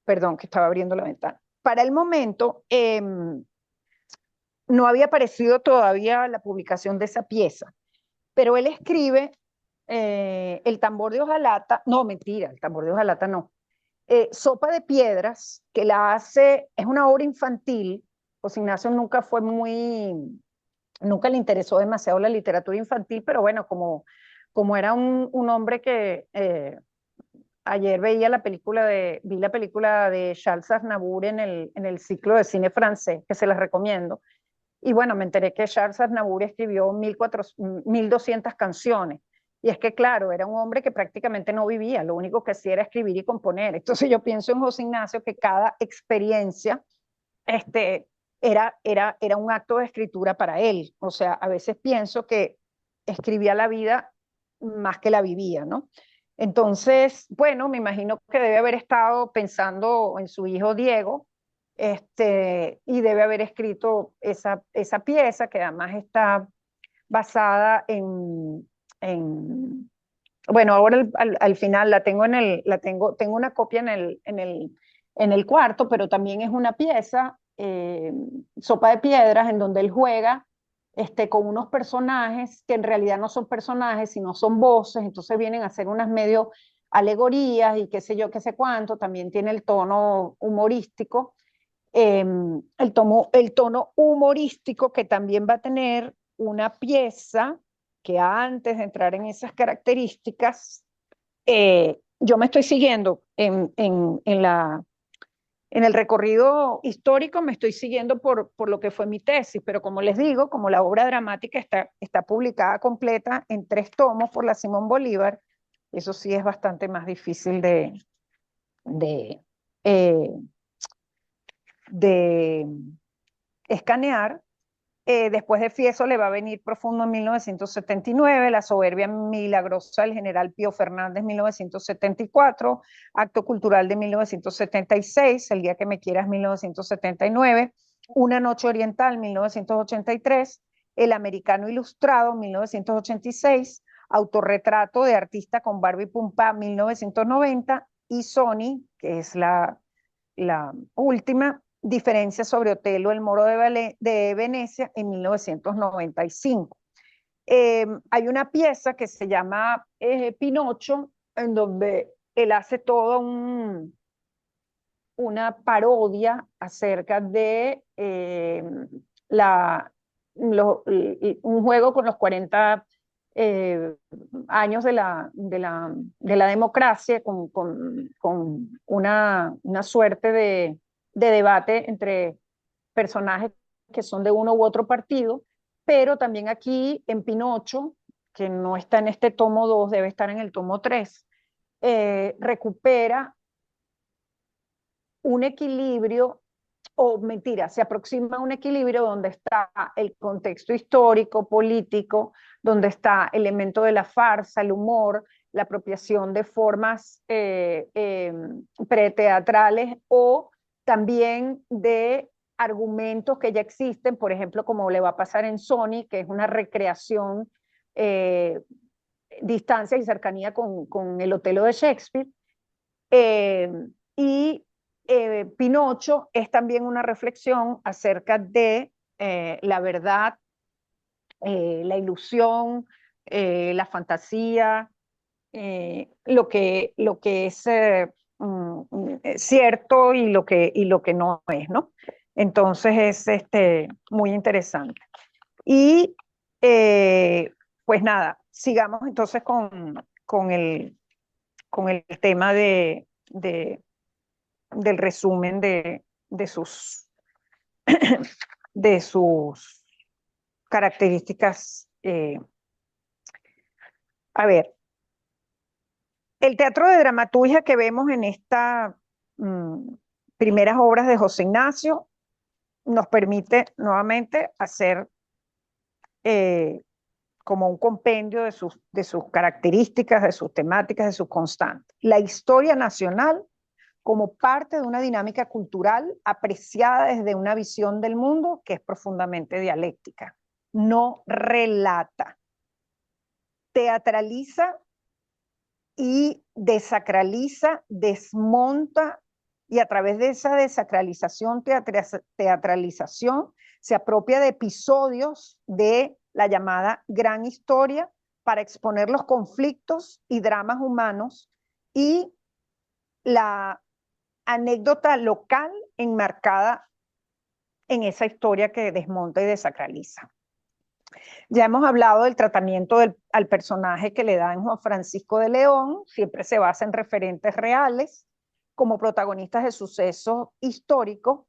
Perdón, que estaba abriendo la ventana. Para el momento, no había aparecido todavía la publicación de esa pieza, pero él escribe El tambor de hojalata, no, mentira, el tambor de hojalata no. Sopa de Piedras, que la hace, es una obra infantil. José Ignacio nunca le interesó demasiado la literatura infantil, pero bueno, como era un hombre que ayer vi la película de Charles Aznavour en el ciclo de cine francés, que se las recomiendo. Y bueno, me enteré que Charles Aznavour escribió 1200 canciones. Y es que, claro, era un hombre que prácticamente no vivía, lo único que hacía era escribir y componer. Entonces yo pienso en José Ignacio que cada experiencia era un acto de escritura para él. O sea, a veces pienso que escribía la vida más que la vivía, ¿no? Entonces, bueno, me imagino que debe haber estado pensando en su hijo Diego, y debe haber escrito esa pieza que además está basada bueno, ahora al final la tengo tengo una copia en el cuarto, pero también es una pieza, Sopa de Piedras, en donde él juega con unos personajes que en realidad no son personajes, sino son voces, entonces vienen a hacer unas medio alegorías y qué sé yo, qué sé cuánto, también tiene el tono humorístico, el tono humorístico que también va a tener una pieza que antes de entrar en esas características, yo me estoy siguiendo en el recorrido histórico, me estoy siguiendo por lo que fue mi tesis, pero como les digo, como la obra dramática está publicada completa en 3 tomos por la Simón Bolívar, eso sí es bastante más difícil de, eh, de escanear. Después de Fieso le va a venir Profundo en 1979, La soberbia milagrosa del general Pío Fernández 1974, Acto cultural de 1976, El día que me quieras 1979, Una noche oriental 1983, El americano ilustrado 1986, Autorretrato de artista con barba y pumpa 1990 y Sony, que es la última, Diferencia sobre Otelo, el Moro de Venecia, en 1995. Hay una pieza que se llama Pinocho, en donde él hace toda una parodia acerca de un juego con los 40 años de la democracia, con una suerte de debate entre personajes que son de uno u otro partido, pero también aquí en Pinocho, que no está en este tomo 2, debe estar en el tomo 3, recupera un equilibrio, o mentira, se aproxima a un equilibrio donde está el contexto histórico, político, donde está el elemento de la farsa, el humor, la apropiación de formas preteatrales o también de argumentos que ya existen, por ejemplo, como le va a pasar en Sony, que es una recreación, distancia y cercanía con el Otelo de Shakespeare. Y Pinocho es también una reflexión acerca de la verdad, la ilusión, la fantasía, lo que es cierto y lo que no es, ¿no? Entonces es muy interesante. Y pues nada, sigamos entonces con el tema del resumen de sus, de sus características. A ver, el teatro de dramaturgia que vemos en estas primeras obras de José Ignacio nos permite nuevamente hacer como un compendio de sus características, de sus temáticas, de sus constantes. La historia nacional como parte de una dinámica cultural apreciada desde una visión del mundo que es profundamente dialéctica. No relata, teatraliza y desacraliza, desmonta, y a través de esa desacralización, teatralización, se apropia de episodios de la llamada gran historia para exponer los conflictos y dramas humanos y la anécdota local enmarcada en esa historia que desmonta y desacraliza. Ya hemos hablado del tratamiento al personaje que le da en Juan Francisco de León, siempre se basa en referentes reales como protagonistas de sucesos históricos,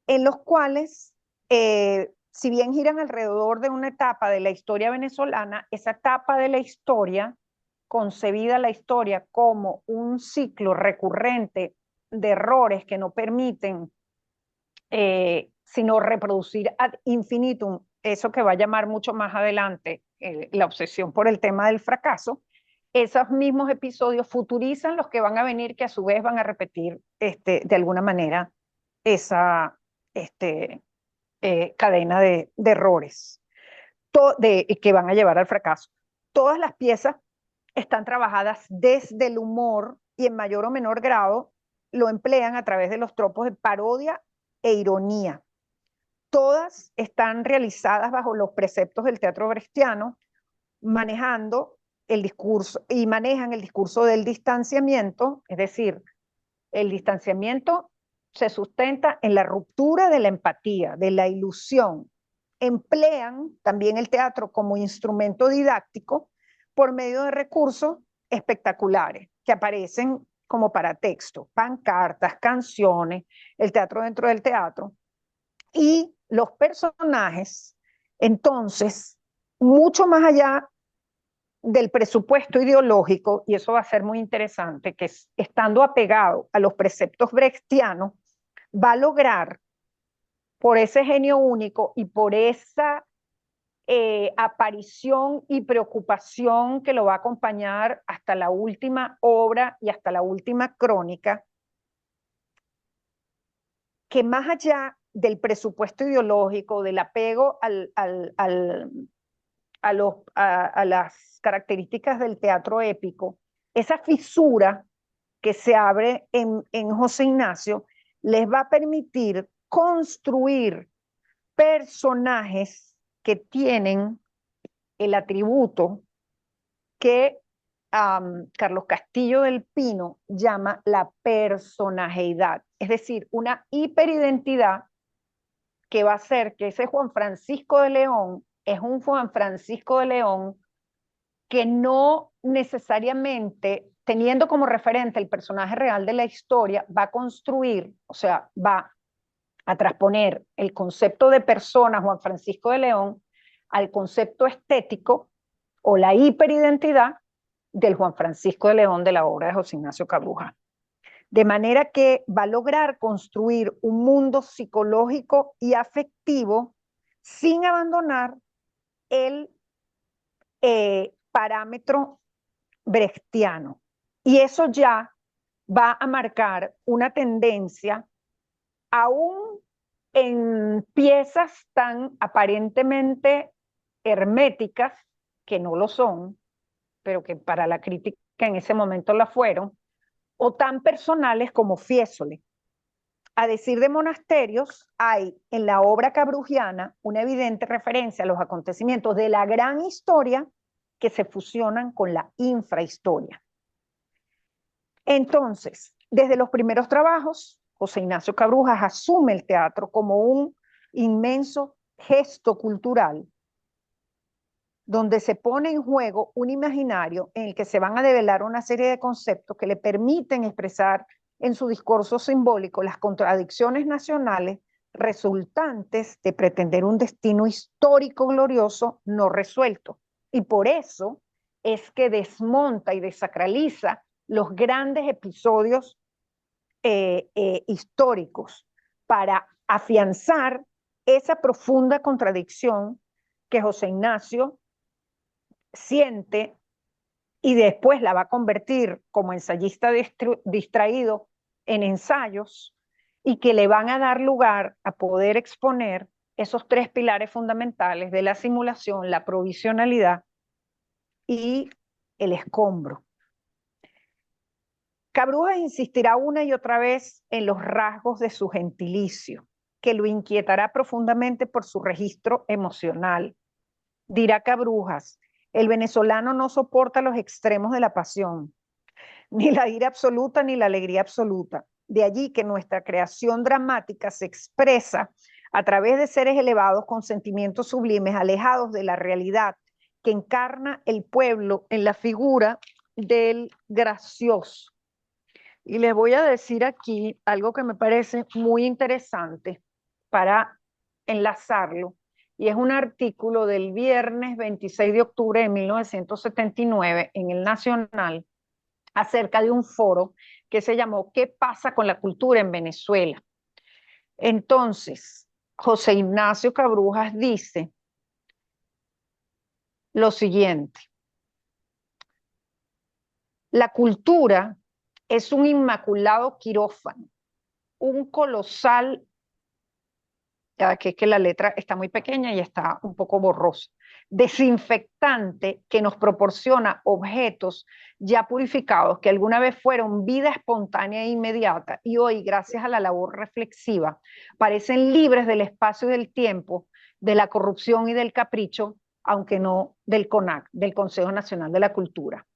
en los cuales, si bien giran alrededor de una etapa de la historia venezolana, esa etapa de la historia, concebida la historia como un ciclo recurrente de errores que no permiten sino reproducir ad infinitum eso que va a llamar mucho más adelante la obsesión por el tema del fracaso, esos mismos episodios futurizan los que van a venir, que a su vez van a repetir de alguna manera esa cadena de errores que van a llevar al fracaso. Todas las piezas están trabajadas desde el humor y en mayor o menor grado lo emplean a través de los tropos de parodia e ironía. Todas están realizadas bajo los preceptos del teatro brechtiano, manejando el discurso y manejan el discurso del distanciamiento, es decir, el distanciamiento se sustenta en la ruptura de la empatía, de la ilusión. Emplean también el teatro como instrumento didáctico por medio de recursos espectaculares que aparecen como paratexto, pancartas, canciones, el teatro dentro del teatro. Y los personajes, entonces, mucho más allá del presupuesto ideológico, y eso va a ser muy interesante, que estando apegado a los preceptos brechtianos, va a lograr, por ese genio único y por esa aparición y preocupación que lo va a acompañar hasta la última obra y hasta la última crónica, que más allá del presupuesto ideológico, del apego a las características del teatro épico, esa fisura que se abre en José Ignacio les va a permitir construir personajes que tienen el atributo que Carlos Castillo del Pino llama la personajeidad, es decir, una hiperidentidad que va a hacer que ese Juan Francisco de León es un Juan Francisco de León que no necesariamente, teniendo como referente el personaje real de la historia, va a construir, o sea, va a transponer el concepto de persona Juan Francisco de León al concepto estético o la hiperidentidad del Juan Francisco de León de la obra de José Ignacio Cabruja. De manera que va a lograr construir un mundo psicológico y afectivo sin abandonar el parámetro brechtiano. Y eso ya va a marcar una tendencia, aún en piezas tan aparentemente herméticas, que no lo son, pero que para la crítica en ese momento la fueron, o tan personales como Fiesole. A decir de Monasterios, hay en la obra cabrujiana una evidente referencia a los acontecimientos de la gran historia que se fusionan con la infrahistoria. Entonces, desde los primeros trabajos, José Ignacio Cabrujas asume el teatro como un inmenso gesto cultural donde se pone en juego un imaginario en el que se van a develar una serie de conceptos que le permiten expresar en su discurso simbólico las contradicciones nacionales resultantes de pretender un destino histórico glorioso no resuelto. Y por eso es que desmonta y desacraliza los grandes episodios históricos para afianzar esa profunda contradicción que José Ignacio siente y después la va a convertir como ensayista distraído en ensayos y que le van a dar lugar a poder exponer esos tres pilares fundamentales de la simulación, la provisionalidad y el escombro. Cabrujas insistirá una y otra vez en los rasgos de su gentilicio, que lo inquietará profundamente por su registro emocional. Dirá Cabrujas: el venezolano no soporta los extremos de la pasión, ni la ira absoluta ni la alegría absoluta. De allí que nuestra creación dramática se expresa a través de seres elevados con sentimientos sublimes, alejados de la realidad que encarna el pueblo en la figura del gracioso. Y les voy a decir aquí algo que me parece muy interesante para enlazarlo, y es un artículo del viernes 26 de octubre de 1979 en El Nacional acerca de un foro que se llamó ¿Qué pasa con la cultura en Venezuela? Entonces, José Ignacio Cabrujas dice lo siguiente: la cultura es un inmaculado quirófano, un colosal, que es que la letra está muy pequeña y está un poco borrosa, desinfectante que nos proporciona objetos ya purificados que alguna vez fueron vida espontánea e inmediata y hoy, gracias a la labor reflexiva, parecen libres del espacio y del tiempo, de la corrupción y del capricho, aunque no del CONAC, del Consejo Nacional de la Cultura.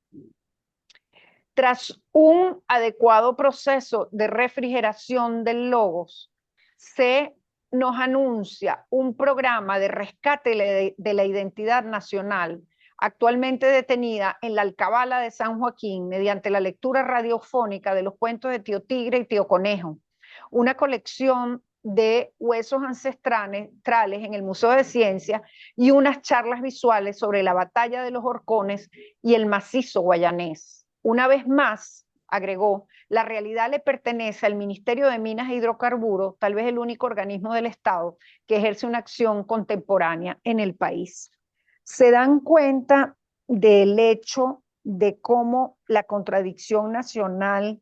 Tras un adecuado proceso de refrigeración del logos, se nos anuncia un programa de rescate de la identidad nacional, actualmente detenida en la Alcabala de San Joaquín mediante la lectura radiofónica de los cuentos de Tío Tigre y Tío Conejo, una colección de huesos ancestrales en el Museo de Ciencias y unas charlas visuales sobre la batalla de los Horcones y el macizo guayanés. Una vez más, agregó, la realidad le pertenece al Ministerio de Minas e Hidrocarburos, tal vez el único organismo del Estado que ejerce una acción contemporánea en el país. Se dan cuenta del hecho de cómo la contradicción nacional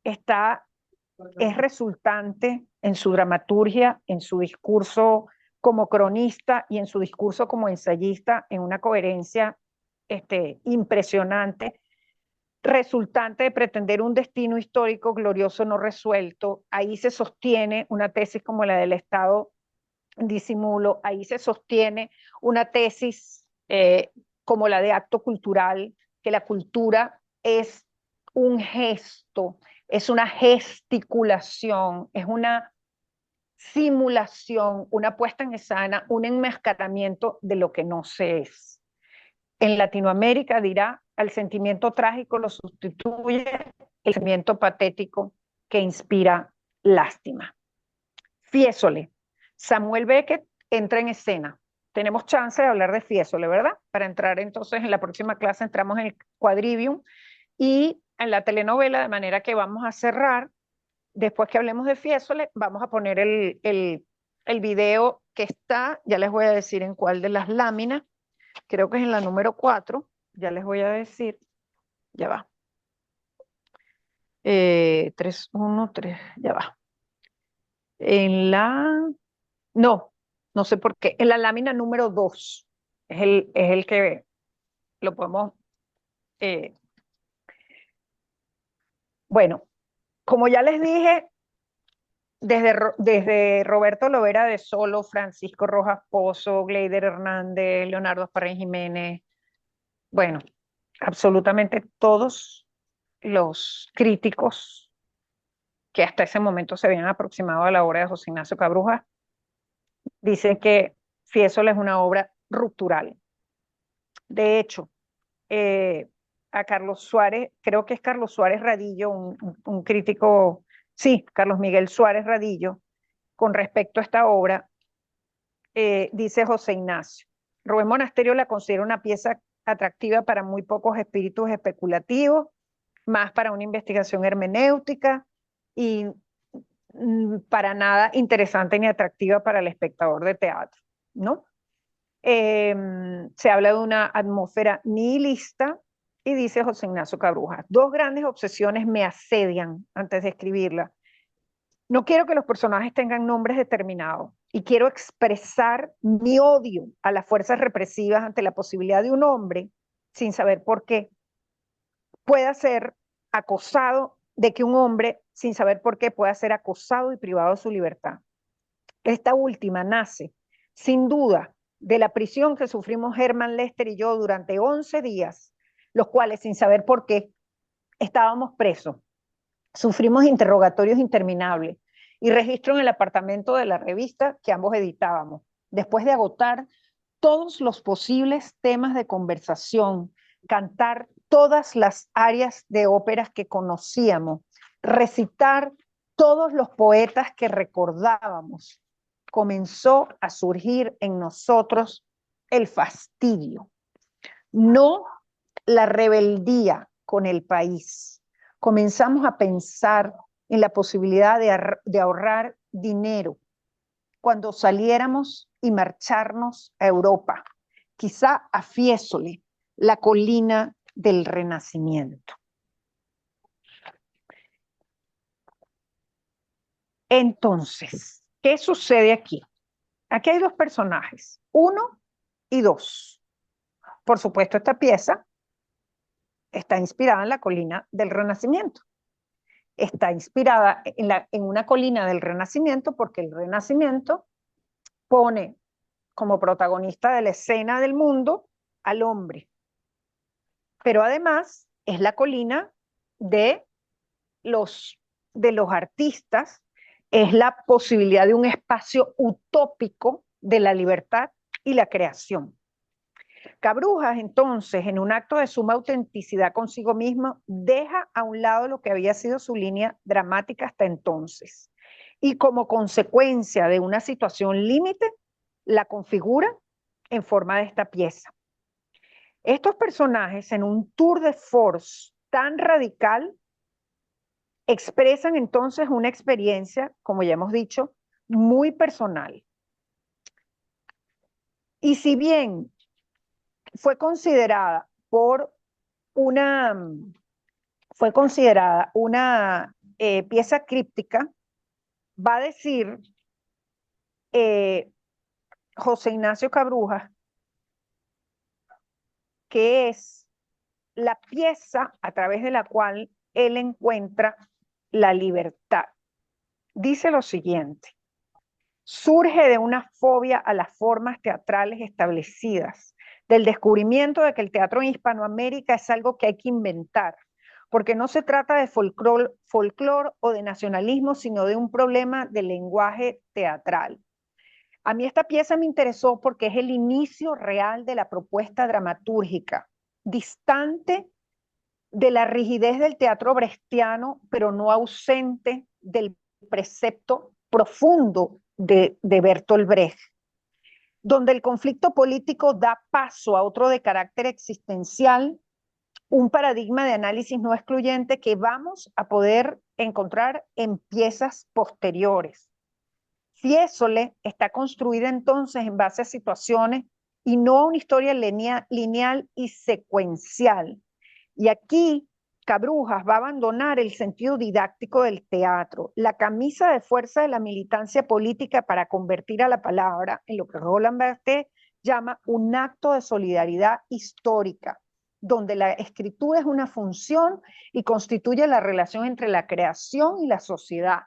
es resultante en su dramaturgia, en su discurso como cronista y en su discurso como ensayista, en una coherencia impresionante, resultante de pretender un destino histórico glorioso no resuelto. Ahí se sostiene una tesis como la del Estado disimulo, ahí se sostiene una tesis como la de acto cultural, que la cultura es un gesto, es una gesticulación, es una simulación, una puesta en escena, un enmascaramiento de lo que no se es. En Latinoamérica, dirá, al sentimiento trágico lo sustituye el sentimiento patético que inspira lástima. Fiesole. Samuel Beckett entra en escena. Tenemos chance de hablar de Fiesole, ¿verdad? Para entrar entonces en la próxima clase, entramos en el quadrivium y en la telenovela, de manera que vamos a cerrar. Después que hablemos de Fiesole, vamos a poner el video que está, ya les voy a decir en cuál de las láminas, creo que es en la número 4, ya les voy a decir. ya va. 3, 1, 3, ya va. No, no sé por qué. En la lámina número 2 es el que lo podemos, eh, bueno, como ya les dije, desde Roberto Lovera de Solo, Francisco Rojas Pozo, Gleider Hernández, Leonardo Asparren Jiménez, bueno, absolutamente todos los críticos que hasta ese momento se habían aproximado a la obra de José Ignacio Cabrujas dicen que Fiesole es una obra ruptural. De hecho, a Carlos Suárez, creo que es Carlos Suárez Radillo, un crítico, sí, Carlos Miguel Suárez Radillo, con respecto a esta obra, dice José Ignacio, Rubén Monasterio la considera una pieza atractiva para muy pocos espíritus especulativos, más para una investigación hermenéutica y para nada interesante ni atractiva para el espectador de teatro, ¿no? Se habla de una atmósfera nihilista y dice José Ignacio Cabrujas, dos grandes obsesiones me asedian antes de escribirla. No quiero que los personajes tengan nombres determinados y quiero expresar mi odio a las fuerzas represivas ante la posibilidad de un hombre, sin saber por qué, pueda ser acosado, de que un hombre, sin saber por qué, pueda ser acosado y privado de su libertad. Esta última nace, sin duda, de la prisión que sufrimos Herman Lester y yo durante 11 días, los cuales, sin saber por qué, estábamos presos. Sufrimos interrogatorios interminables y registro en el apartamento de la revista que ambos editábamos. Después de agotar todos los posibles temas de conversación, cantar todas las áreas de óperas que conocíamos, recitar todos los poetas que recordábamos, comenzó a surgir en nosotros el fastidio, no la rebeldía con el país. Comenzamos a pensar en la posibilidad de ahorrar dinero cuando saliéramos y marcharnos a Europa, quizá a Fiesole, la colina del Renacimiento. Entonces, ¿qué sucede aquí? Aquí hay dos personajes, 1 y 2. Por supuesto, esta pieza está inspirada en la colina del Renacimiento. Está inspirada en una colina del Renacimiento porque el Renacimiento pone como protagonista de la escena del mundo al hombre. Pero además es la colina de los artistas, es la posibilidad de un espacio utópico de la libertad y la creación. Cabrujas, entonces, en un acto de suma autenticidad consigo mismo, deja a un lado lo que había sido su línea dramática hasta entonces. Y como consecuencia de una situación límite, la configura en forma de esta pieza. Estos personajes, en un tour de force tan radical, expresan entonces una experiencia, como ya hemos dicho, muy personal. Y si bien fue considerada una pieza críptica, va a decir José Ignacio Cabrujas que es la pieza a través de la cual él encuentra la libertad. Dice lo siguiente: surge de una fobia a las formas teatrales establecidas, del descubrimiento de que el teatro en Hispanoamérica es algo que hay que inventar, porque no se trata de folclore o de nacionalismo, sino de un problema de lenguaje teatral. A mí esta pieza me interesó porque es el inicio real de la propuesta dramatúrgica, distante de la rigidez del teatro brechtiano, pero no ausente del precepto profundo de Bertolt Brecht, donde el conflicto político da paso a otro de carácter existencial, un paradigma de análisis no excluyente que vamos a poder encontrar en piezas posteriores. Fiesole está construida entonces en base a situaciones y no a una historia lineal y secuencial. Y aquí Cabrujas va a abandonar el sentido didáctico del teatro, la camisa de fuerza de la militancia política para convertir a la palabra en lo que Roland Barthes llama un acto de solidaridad histórica, donde la escritura es una función y constituye la relación entre la creación y la sociedad.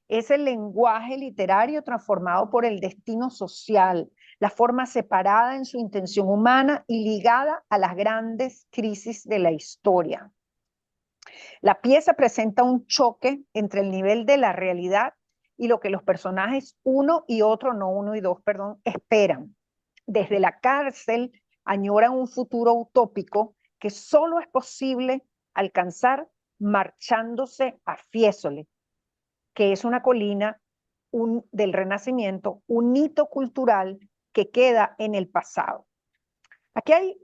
Es el lenguaje literario transformado por el destino social, la forma separada en su intención humana y ligada a las grandes crisis de la historia. La pieza presenta un choque entre el nivel de la realidad y lo que los personajes uno y dos, esperan. Desde la cárcel añoran un futuro utópico que solo es posible alcanzar marchándose a Fiesole, que es una colina del Renacimiento, un hito cultural que queda en el pasado. Aquí hay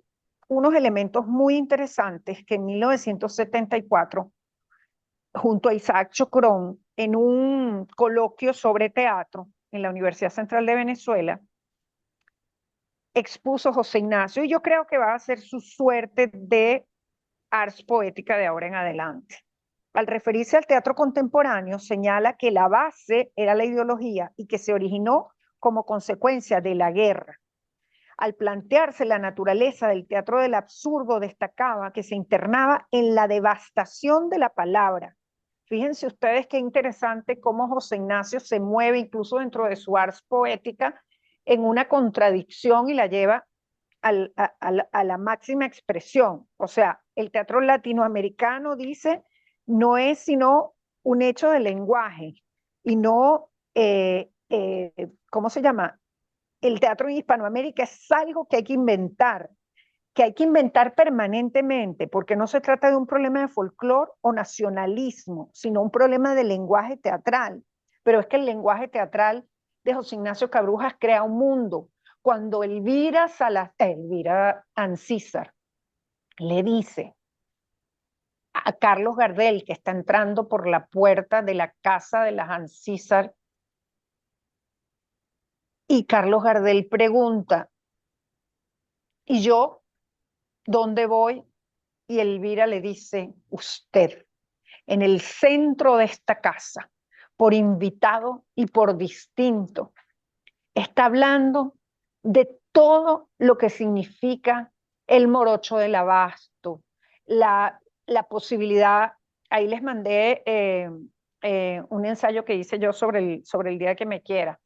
unos elementos muy interesantes que en 1974, junto a Isaac Chocrón, en un coloquio sobre teatro en la Universidad Central de Venezuela, expuso José Ignacio, y yo creo que va a ser su suerte de ars poética de ahora en adelante. Al referirse al teatro contemporáneo, señala que la base era la ideología y que se originó como consecuencia de la guerra. Al plantearse la naturaleza del teatro del absurdo, destacaba que se internaba en la devastación de la palabra. Fíjense ustedes qué interesante cómo José Ignacio se mueve incluso dentro de su ars poética en una contradicción y la lleva a la máxima expresión. O sea, el teatro latinoamericano, dice, no es sino un hecho de lenguaje y no, ¿cómo se llama? El teatro en Hispanoamérica es algo que hay que inventar permanentemente, porque no se trata de un problema de folclore o nacionalismo, sino un problema de lenguaje teatral. Pero es que el lenguaje teatral de José Ignacio Cabrujas crea un mundo. Cuando Elvira Ancísar le dice a Carlos Gardel, que está entrando por la puerta de la casa de las Ancísar, y Carlos Gardel pregunta, ¿y yo dónde voy? Y Elvira le dice, usted, en el centro de esta casa, por invitado y por distinto, está hablando de todo lo que significa el morocho del abasto, la posibilidad, ahí les mandé un ensayo que hice yo sobre el día que me quiera,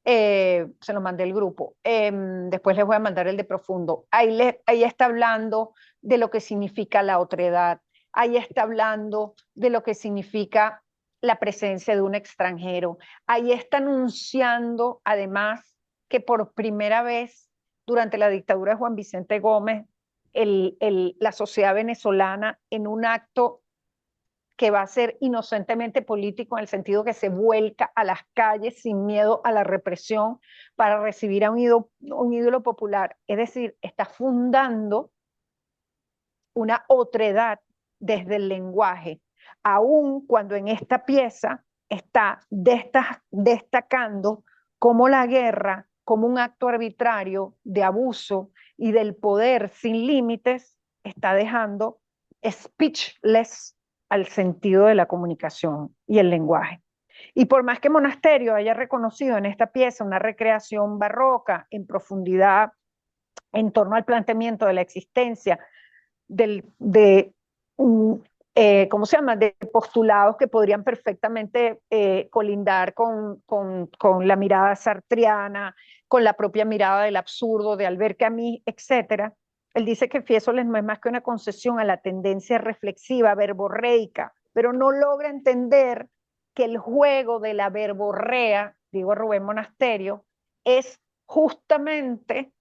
se lo mandé al grupo, después les voy a mandar el de profundo, ahí está hablando de lo que significa la otredad, ahí está hablando de lo que significa la presencia de un extranjero, ahí está anunciando además que por primera vez durante la dictadura de Juan Vicente Gómez, la sociedad venezolana en un acto que va a ser inocentemente político en el sentido que se vuelca a las calles sin miedo a la represión para recibir a un ídolo popular. Es decir, está fundando una otredad desde el lenguaje, aun cuando en esta pieza está destacando cómo la guerra, como un acto arbitrario de abuso y del poder sin límites, está dejando speechless al sentido de la comunicación y el lenguaje. Y por más que Monasterio haya reconocido en esta pieza una recreación barroca en profundidad en torno al planteamiento de la existencia ¿cómo se llama? De postulados que podrían perfectamente colindar con la mirada sartriana, con la propia mirada del absurdo de Albert Camus, etc. Él dice que Fiesole no es más que una concesión a la tendencia reflexiva, verborreica, pero no logra entender que el juego de la verborrea, digo Rubén Monasterio, es justamente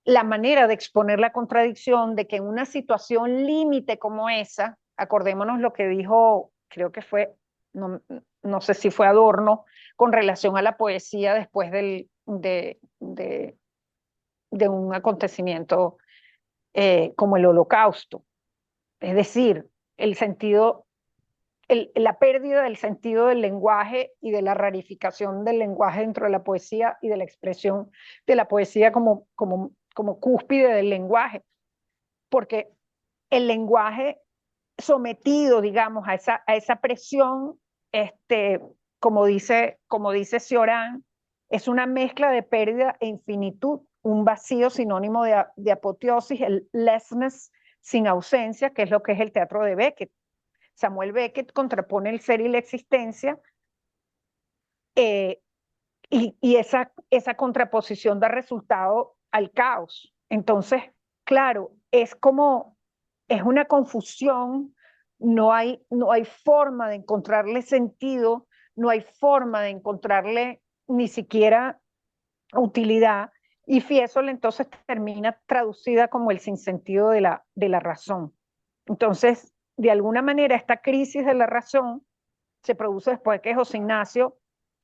la manera de exponer la contradicción de que en una situación límite como esa, acordémonos lo que dijo, creo que fue, no sé si fue Adorno, con relación a la poesía después de un acontecimiento como el Holocausto. Es decir, el sentido, la pérdida del sentido del lenguaje y de la rarificación del lenguaje dentro de la poesía y de la expresión de la poesía como cúspide del lenguaje, porque el lenguaje sometido, digamos, a esa presión, como dice Cioran, es una mezcla de pérdida e infinitud, un vacío sinónimo de apoteosis, el lessness sin ausencia, que es lo que es el teatro de Beckett. Samuel Beckett contrapone el ser y la existencia, y esa contraposición da resultado al caos. Entonces, claro, es una confusión, no hay forma de encontrarle sentido, no hay forma de encontrarle ni siquiera utilidad, y Fiesole entonces termina traducida como el sinsentido de la razón. Entonces, de alguna manera, esta crisis de la razón se produce después que José Ignacio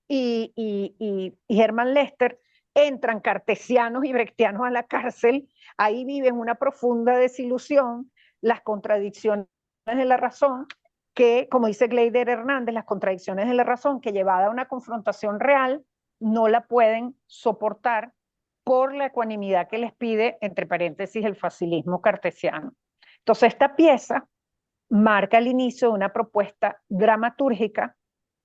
y Hermann Lester entran cartesianos y brechtianos a la cárcel. Ahí viven una profunda desilusión, las contradicciones de la razón, que, como dice Gleider Hernández, las contradicciones de la razón que llevada a una confrontación real no la pueden soportar por la ecuanimidad que les pide, entre paréntesis, el facilismo cartesiano. Entonces, esta pieza marca el inicio de una propuesta dramatúrgica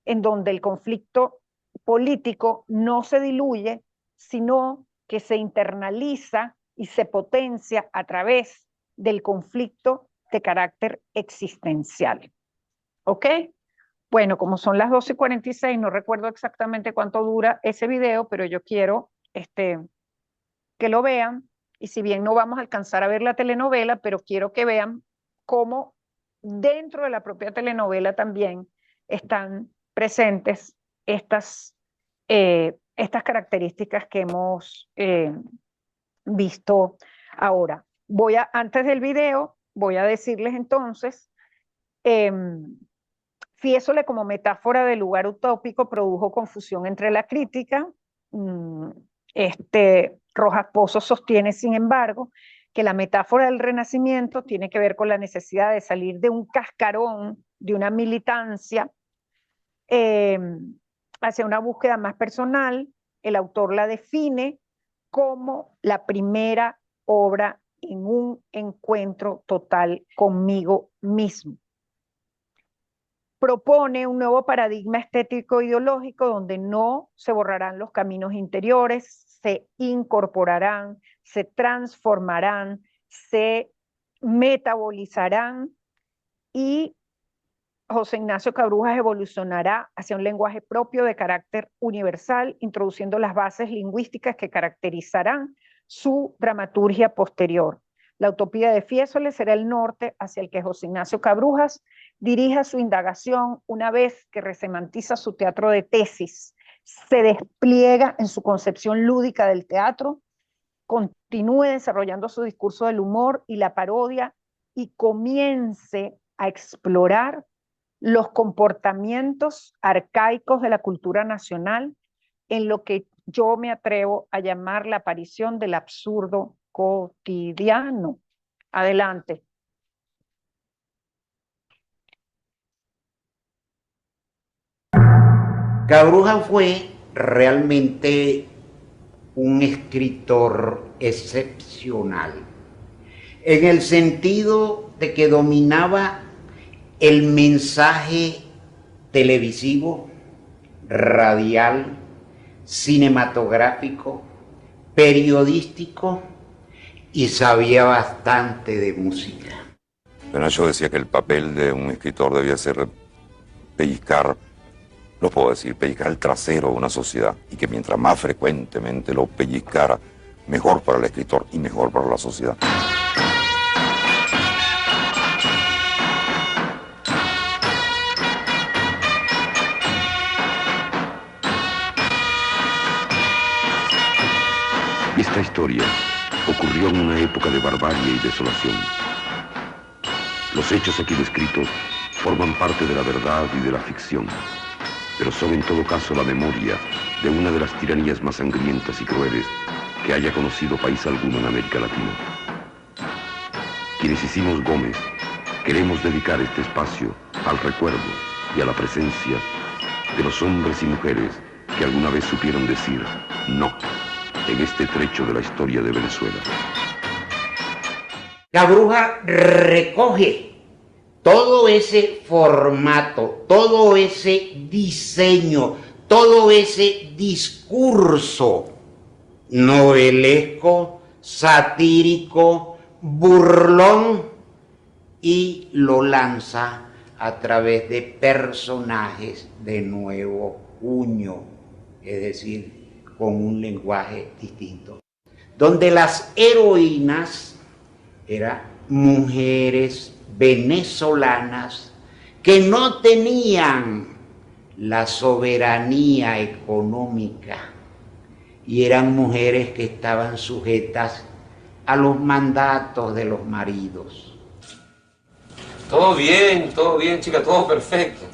en donde el conflicto político no se diluye, sino que se internaliza y se potencia a través del conflicto de carácter existencial. ¿Ok? Bueno, como son las 12:46, no recuerdo exactamente cuánto dura ese video, pero yo quiero que lo vean, y si bien no vamos a alcanzar a ver la telenovela, pero quiero que vean cómo dentro de la propia telenovela también están presentes estas características que hemos visto ahora. Antes del video, voy a decirles entonces, Fiesole como metáfora del lugar utópico produjo confusión entre la crítica. Rojas Pozos sostiene, sin embargo, que la metáfora del Renacimiento tiene que ver con la necesidad de salir de un cascarón, de una militancia, hacia una búsqueda más personal. El autor la define como la primera obra en un encuentro total conmigo mismo. Propone un nuevo paradigma estético ideológico donde no se borrarán los caminos interiores, se incorporarán, se transformarán, se metabolizarán, y José Ignacio Cabrujas evolucionará hacia un lenguaje propio de carácter universal, introduciendo las bases lingüísticas que caracterizarán su dramaturgia posterior. La utopía de Fiesole será el norte hacia el que José Ignacio Cabrujas dirija su indagación una vez que resemantiza su teatro de tesis, se despliega en su concepción lúdica del teatro, continúe desarrollando su discurso del humor y la parodia, y comience a explorar los comportamientos arcaicos de la cultura nacional en lo que yo me atrevo a llamar la aparición del absurdo cotidiano. Adelante. Cabrujas fue realmente un escritor excepcional, en el sentido de que dominaba el mensaje televisivo, radial, cinematográfico, periodístico, y sabía bastante de música. Bueno, yo decía que el papel de un escritor debía ser pellizcar, no puedo decir, pellizcar el trasero de una sociedad, y que mientras más frecuentemente lo pellizcara, mejor para el escritor y mejor para la sociedad. Esta historia ocurrió en una época de barbarie y desolación. Los hechos aquí descritos forman parte de la verdad y de la ficción, pero son en todo caso la memoria de una de las tiranías más sangrientas y crueles que haya conocido país alguno en América Latina. Quienes hicimos Gómez queremos dedicar este espacio al recuerdo y a la presencia de los hombres y mujeres que alguna vez supieron decir no en este trecho de la historia de Venezuela. Cabruja recoge todo ese formato, todo ese diseño, todo ese discurso novelesco, satírico, burlón, y lo lanza a través de personajes de nuevo cuño, es decir, con un lenguaje distinto, donde las heroínas eran mujeres venezolanas que no tenían la soberanía económica y eran mujeres que estaban sujetas a los mandatos de los maridos. Todo bien, chica, todo perfecto.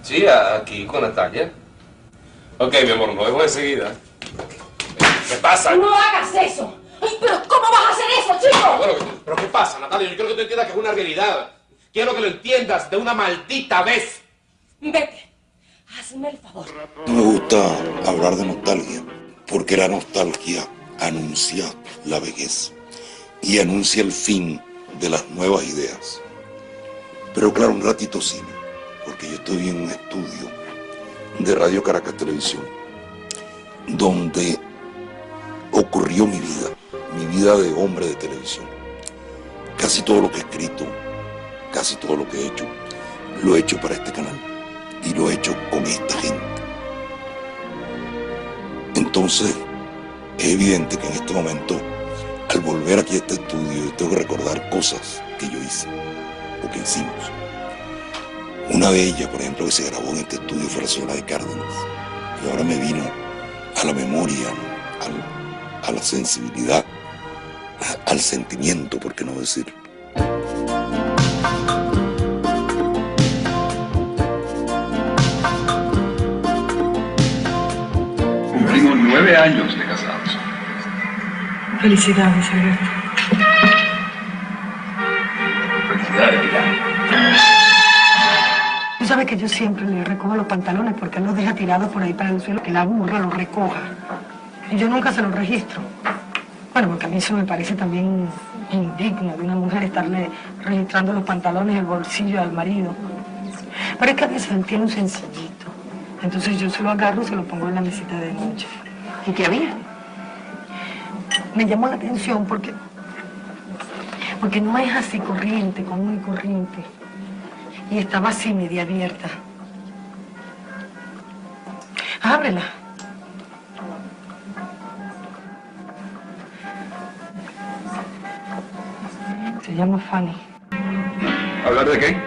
Sí, aquí con Natalia. Ok, mi amor, nos vemos enseguida. ¿Qué pasa? ¡No hagas eso! ¡Ay, pero cómo vas a hacer eso, chico! Bueno, pero ¿qué pasa, Natalia? Yo quiero que tú entiendas que es una realidad. Quiero que lo entiendas de una maldita vez. Vete, hazme el favor. No me gusta hablar de nostalgia, porque la nostalgia anuncia la vejez y anuncia el fin de las nuevas ideas. Pero claro, un ratito sí, porque yo estoy en un estudio de Radio Caracas Televisión, donde ocurrió mi vida de hombre de televisión. Casi todo lo que he escrito, casi todo lo que he hecho, lo he hecho para este canal y lo he hecho con esta gente. Entonces, es evidente que en este momento, al volver aquí a este estudio, tengo que recordar cosas que yo hice o que hicimos. Una de ellas, por ejemplo, que se grabó en este estudio fue la señora de Cárdenas, y ahora me vino a la memoria, a la sensibilidad, al sentimiento, por qué no decir. Cumplimos 9 años de casados. Felicidades, Alberto. Felicidades, Pilar. Tú sabes que yo siempre le recojo los pantalones porque él los deja tirados por ahí para el suelo, que la burra los recoja. Y yo nunca se los registro. Bueno, porque a mí eso me parece también indigno de una mujer estarle registrando los pantalones y el bolsillo al marido. Pero es que a veces él tiene un sencillito. Entonces yo se lo agarro y se lo pongo en la mesita de noche. ¿Y qué había? Me llamó la atención porque no es así corriente, común y corriente. Y estaba así, media abierta. Ábrela. Se llama Fanny. ¿Hablar de qué?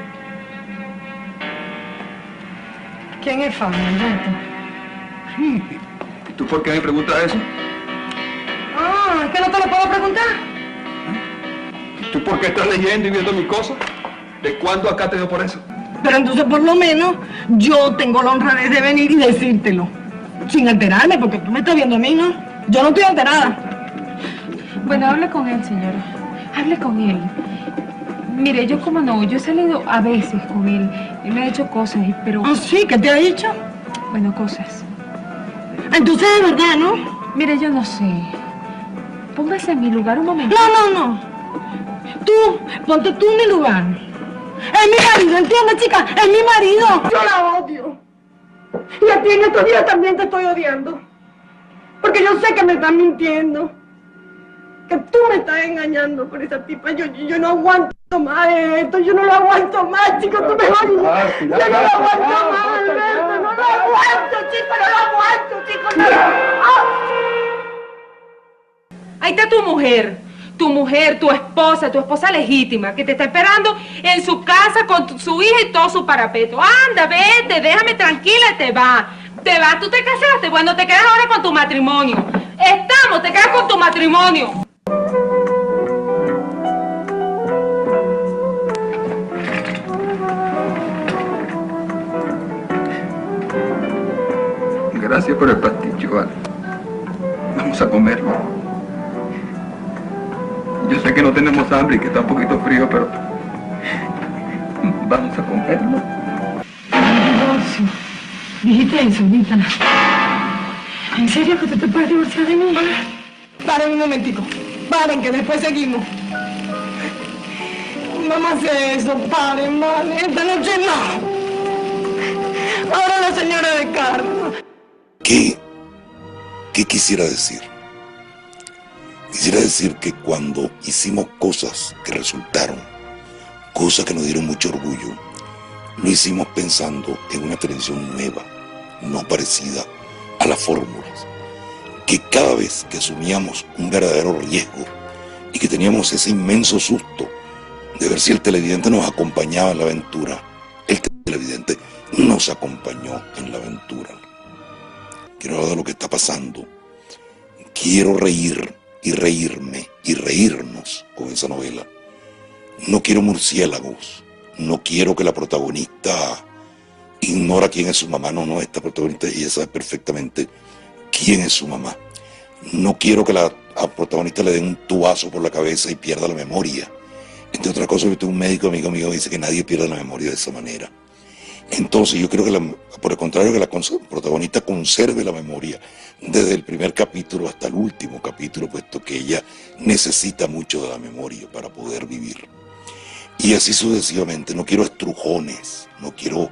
¿Quién es Fanny, Alberto? ¿Y tú por qué me preguntas eso? Ah, ¿es que no te lo puedo preguntar? ¿Y tú por qué estás leyendo y viendo mis cosas? ¿De cuándo acá te veo por eso? Pero entonces por lo menos yo tengo la honradez de venir y decírtelo. Sin enterarme, porque tú me estás viendo a mí, ¿no? Yo no estoy enterada. Bueno, hable con él, señora. Hable con él. Mire, yo como no, yo he salido a veces con él. Él me ha hecho cosas, pero... ¿Ah, sí? ¿Qué te ha dicho? Bueno, cosas. Entonces es verdad, ¿no? Mire, yo no sé. Póngase en mi lugar un momento. No. Tú, ponte tú en mi lugar. Es mi marido, ¿entiendes, chica? Es mi marido. Yo la odio. Y a ti en estos días también te estoy odiando. Porque yo sé que me estás mintiendo. Que tú me estás engañando por esa tipa. Yo no aguanto más esto. Yo no lo aguanto más, chico. Tú me odias. Yo no lo aguanto más, Alberto. No lo aguanto, chico. No lo aguanto, chico. No lo aguanto. Ahí está tu mujer, tu esposa legítima, que te está esperando en su casa con su hija y todo su parapeto. Anda, vete, déjame tranquila, te vas, tú te casaste, bueno, te quedas ahora con tu matrimonio. Te quedas con tu matrimonio. Gracias por el pastillo, vale. Vamos a comerlo. Yo sé que no tenemos hambre y que está un poquito frío, pero vamos a comerlo. Divorcio. Dijiste eso, Nítala. ¿En serio que tú te puedes divorciar de mí? Para un momentico. paren, que después seguimos. Vamos a hacer eso, paren, vale. Esta noche no. Ahora la señora de Carmen. ¿Qué quisiera decir? Quisiera decir que cuando hicimos cosas que resultaron, cosas que nos dieron mucho orgullo, lo hicimos pensando en una televisión nueva, no parecida a las fórmulas. Que cada vez que asumíamos un verdadero riesgo y que teníamos ese inmenso susto de ver si el televidente nos acompañaba en la aventura, el televidente nos acompañó en la aventura. Quiero hablar de lo que está pasando. Quiero reír y reírme y reírnos con esa novela. No quiero murciélagos. No quiero que la protagonista ignora quién es su mamá. No, esta protagonista, ella sabe perfectamente quién es su mamá. No quiero que a la protagonista le den un tubazo por la cabeza y pierda la memoria. Entre otras cosas, yo tengo un médico amigo mío que dice que nadie pierde la memoria de esa manera. Entonces yo creo que, por el contrario, que la protagonista conserve la memoria desde el primer capítulo hasta el último capítulo, puesto que ella necesita mucho de la memoria para poder vivir. Y así sucesivamente. No quiero estrujones, no quiero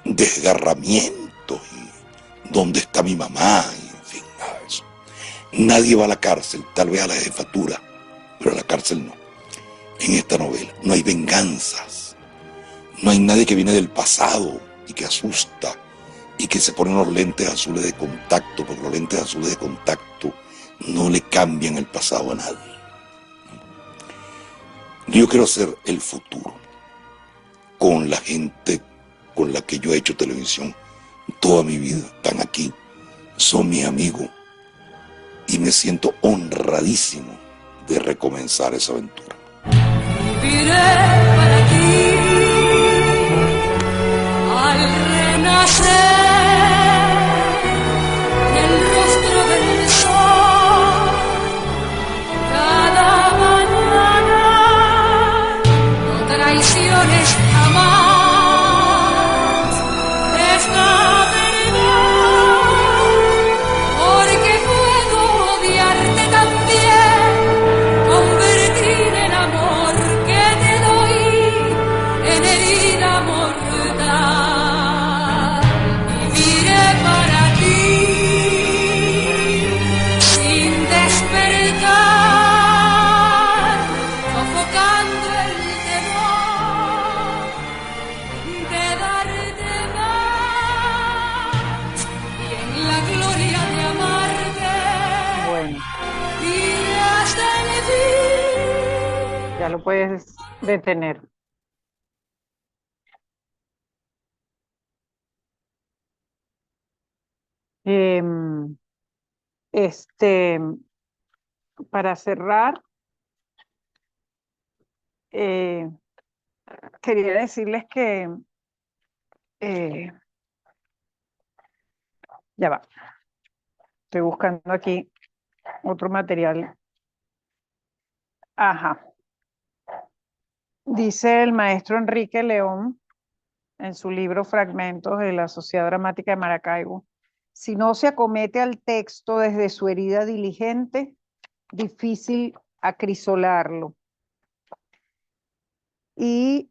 desgarramientos y dónde está mi mamá, y en fin, nada de eso. Nadie va a la cárcel, tal vez a la jefatura, pero a la cárcel no. En esta novela no hay venganzas. No hay nadie que viene del pasado y que asusta y que se pone unos lentes azules de contacto, porque los lentes azules de contacto no le cambian el pasado a nadie. Yo quiero hacer el futuro con la gente con la que yo he hecho televisión toda mi vida. Están aquí, son mis amigos y me siento honradísimo de recomenzar esa aventura. Viviré para ti. Al renacer el rostro del sol, cada mañana no traiciones jamás esta verdad, porque puedo odiarte también, convertir el amor que te doy en herida mortal. Ya lo puedes detener. Para cerrar, quería decirles que ya va. Estoy buscando aquí otro material. Ajá. Dice el maestro Enrique León en su libro Fragmentos de la Sociedad Dramática de Maracaibo: si no se acomete al texto desde su herida diligente, difícil acrisolarlo. Y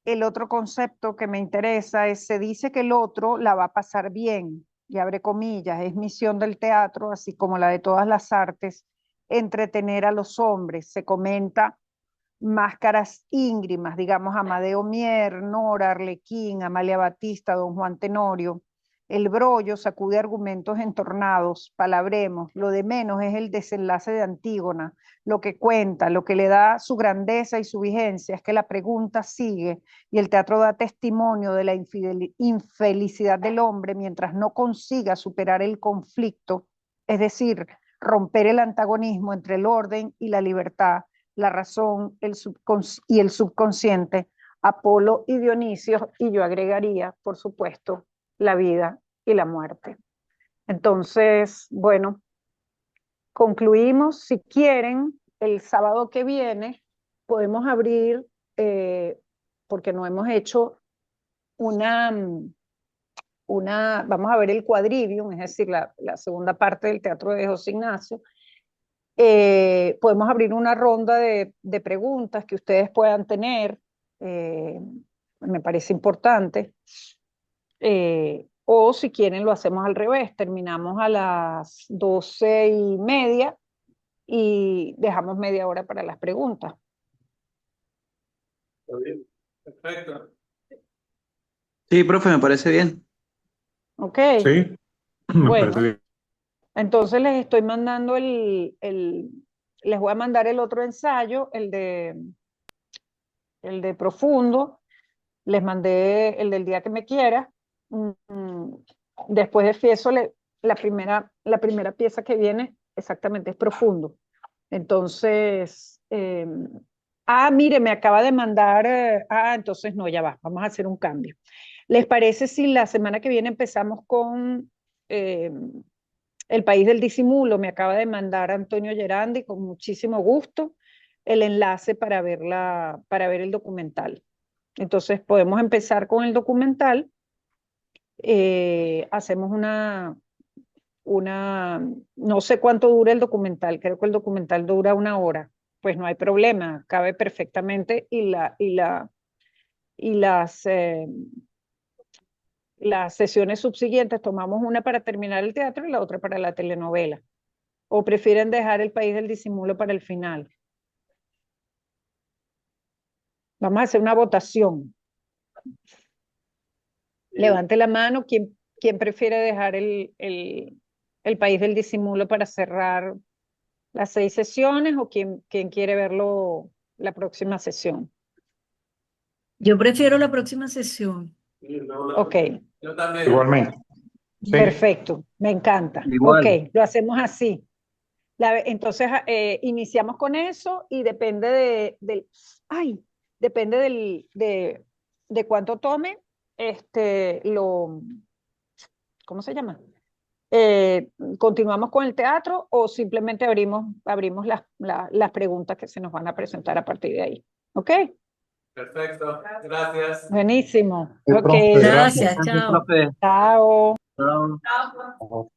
el otro concepto que me interesa es: se dice que el otro la va a pasar bien, y abre comillas, es misión del teatro, así como la de todas las artes, entretener a los hombres. Se comenta máscaras íngrimas, digamos Amadeo Mier, Nora, Arlequín, Amalia Batista, Don Juan Tenorio. El brollo sacude argumentos entornados, palabremos, lo de menos es el desenlace de Antígona. Lo que cuenta, lo que le da su grandeza y su vigencia es que la pregunta sigue y el teatro da testimonio de la infelicidad del hombre mientras no consiga superar el conflicto, es decir, romper el antagonismo entre el orden y la libertad, la razón y el subconsciente, Apolo y Dionisio, y yo agregaría, por supuesto, la vida y la muerte. Entonces, bueno, concluimos. Si quieren, el sábado que viene podemos abrir, porque no hemos hecho vamos a ver el quadrivium, es decir, la segunda parte del teatro de José Ignacio, Podemos abrir una ronda de preguntas que ustedes puedan tener, me parece importante. O si quieren lo hacemos al revés, terminamos a las 12:30 y dejamos media hora para las preguntas. Está bien. Perfecto. Sí, profe, me parece bien. ¿Ok? Sí, me Bueno, parece bien. entonces les estoy mandando les voy a mandar el otro ensayo, el de profundo. Les mandé el del día que me quiera. Después de Fieso, la primera pieza que viene exactamente es profundo. Entonces, mire, me acaba de mandar, entonces no, ya va, vamos a hacer un cambio. ¿Les parece si la semana que viene empezamos con El País del Disimulo? Me acaba de mandar Antonio Gerandi con muchísimo gusto el enlace para ver el documental. Entonces podemos empezar con el documental. Hacemos no sé cuánto dura el documental, creo que el documental dura 1 hora. Pues no hay problema, cabe perfectamente y las sesiones subsiguientes tomamos una para terminar el teatro y la otra para la telenovela. ¿O prefieren dejar El País del Disimulo para el final? Vamos a hacer una votación. Levante la mano, ¿quién prefiere dejar el País del Disimulo para cerrar las 6 sesiones o quién quiere verlo la próxima sesión? Yo prefiero la próxima sesión. Ok. Yo también. Igualmente. Sí. Perfecto, me encanta. Igual. Ok, lo hacemos así. Entonces, iniciamos con eso y depende de cuánto tome, ¿cómo se llama? Continuamos con el teatro o simplemente abrimos las preguntas que se nos van a presentar a partir de ahí. ¿Ok? Perfecto. Gracias. Buenísimo. Sí, Ok. profe, Gracias, Gracias, chao. profe. Chao. Chao. Chao.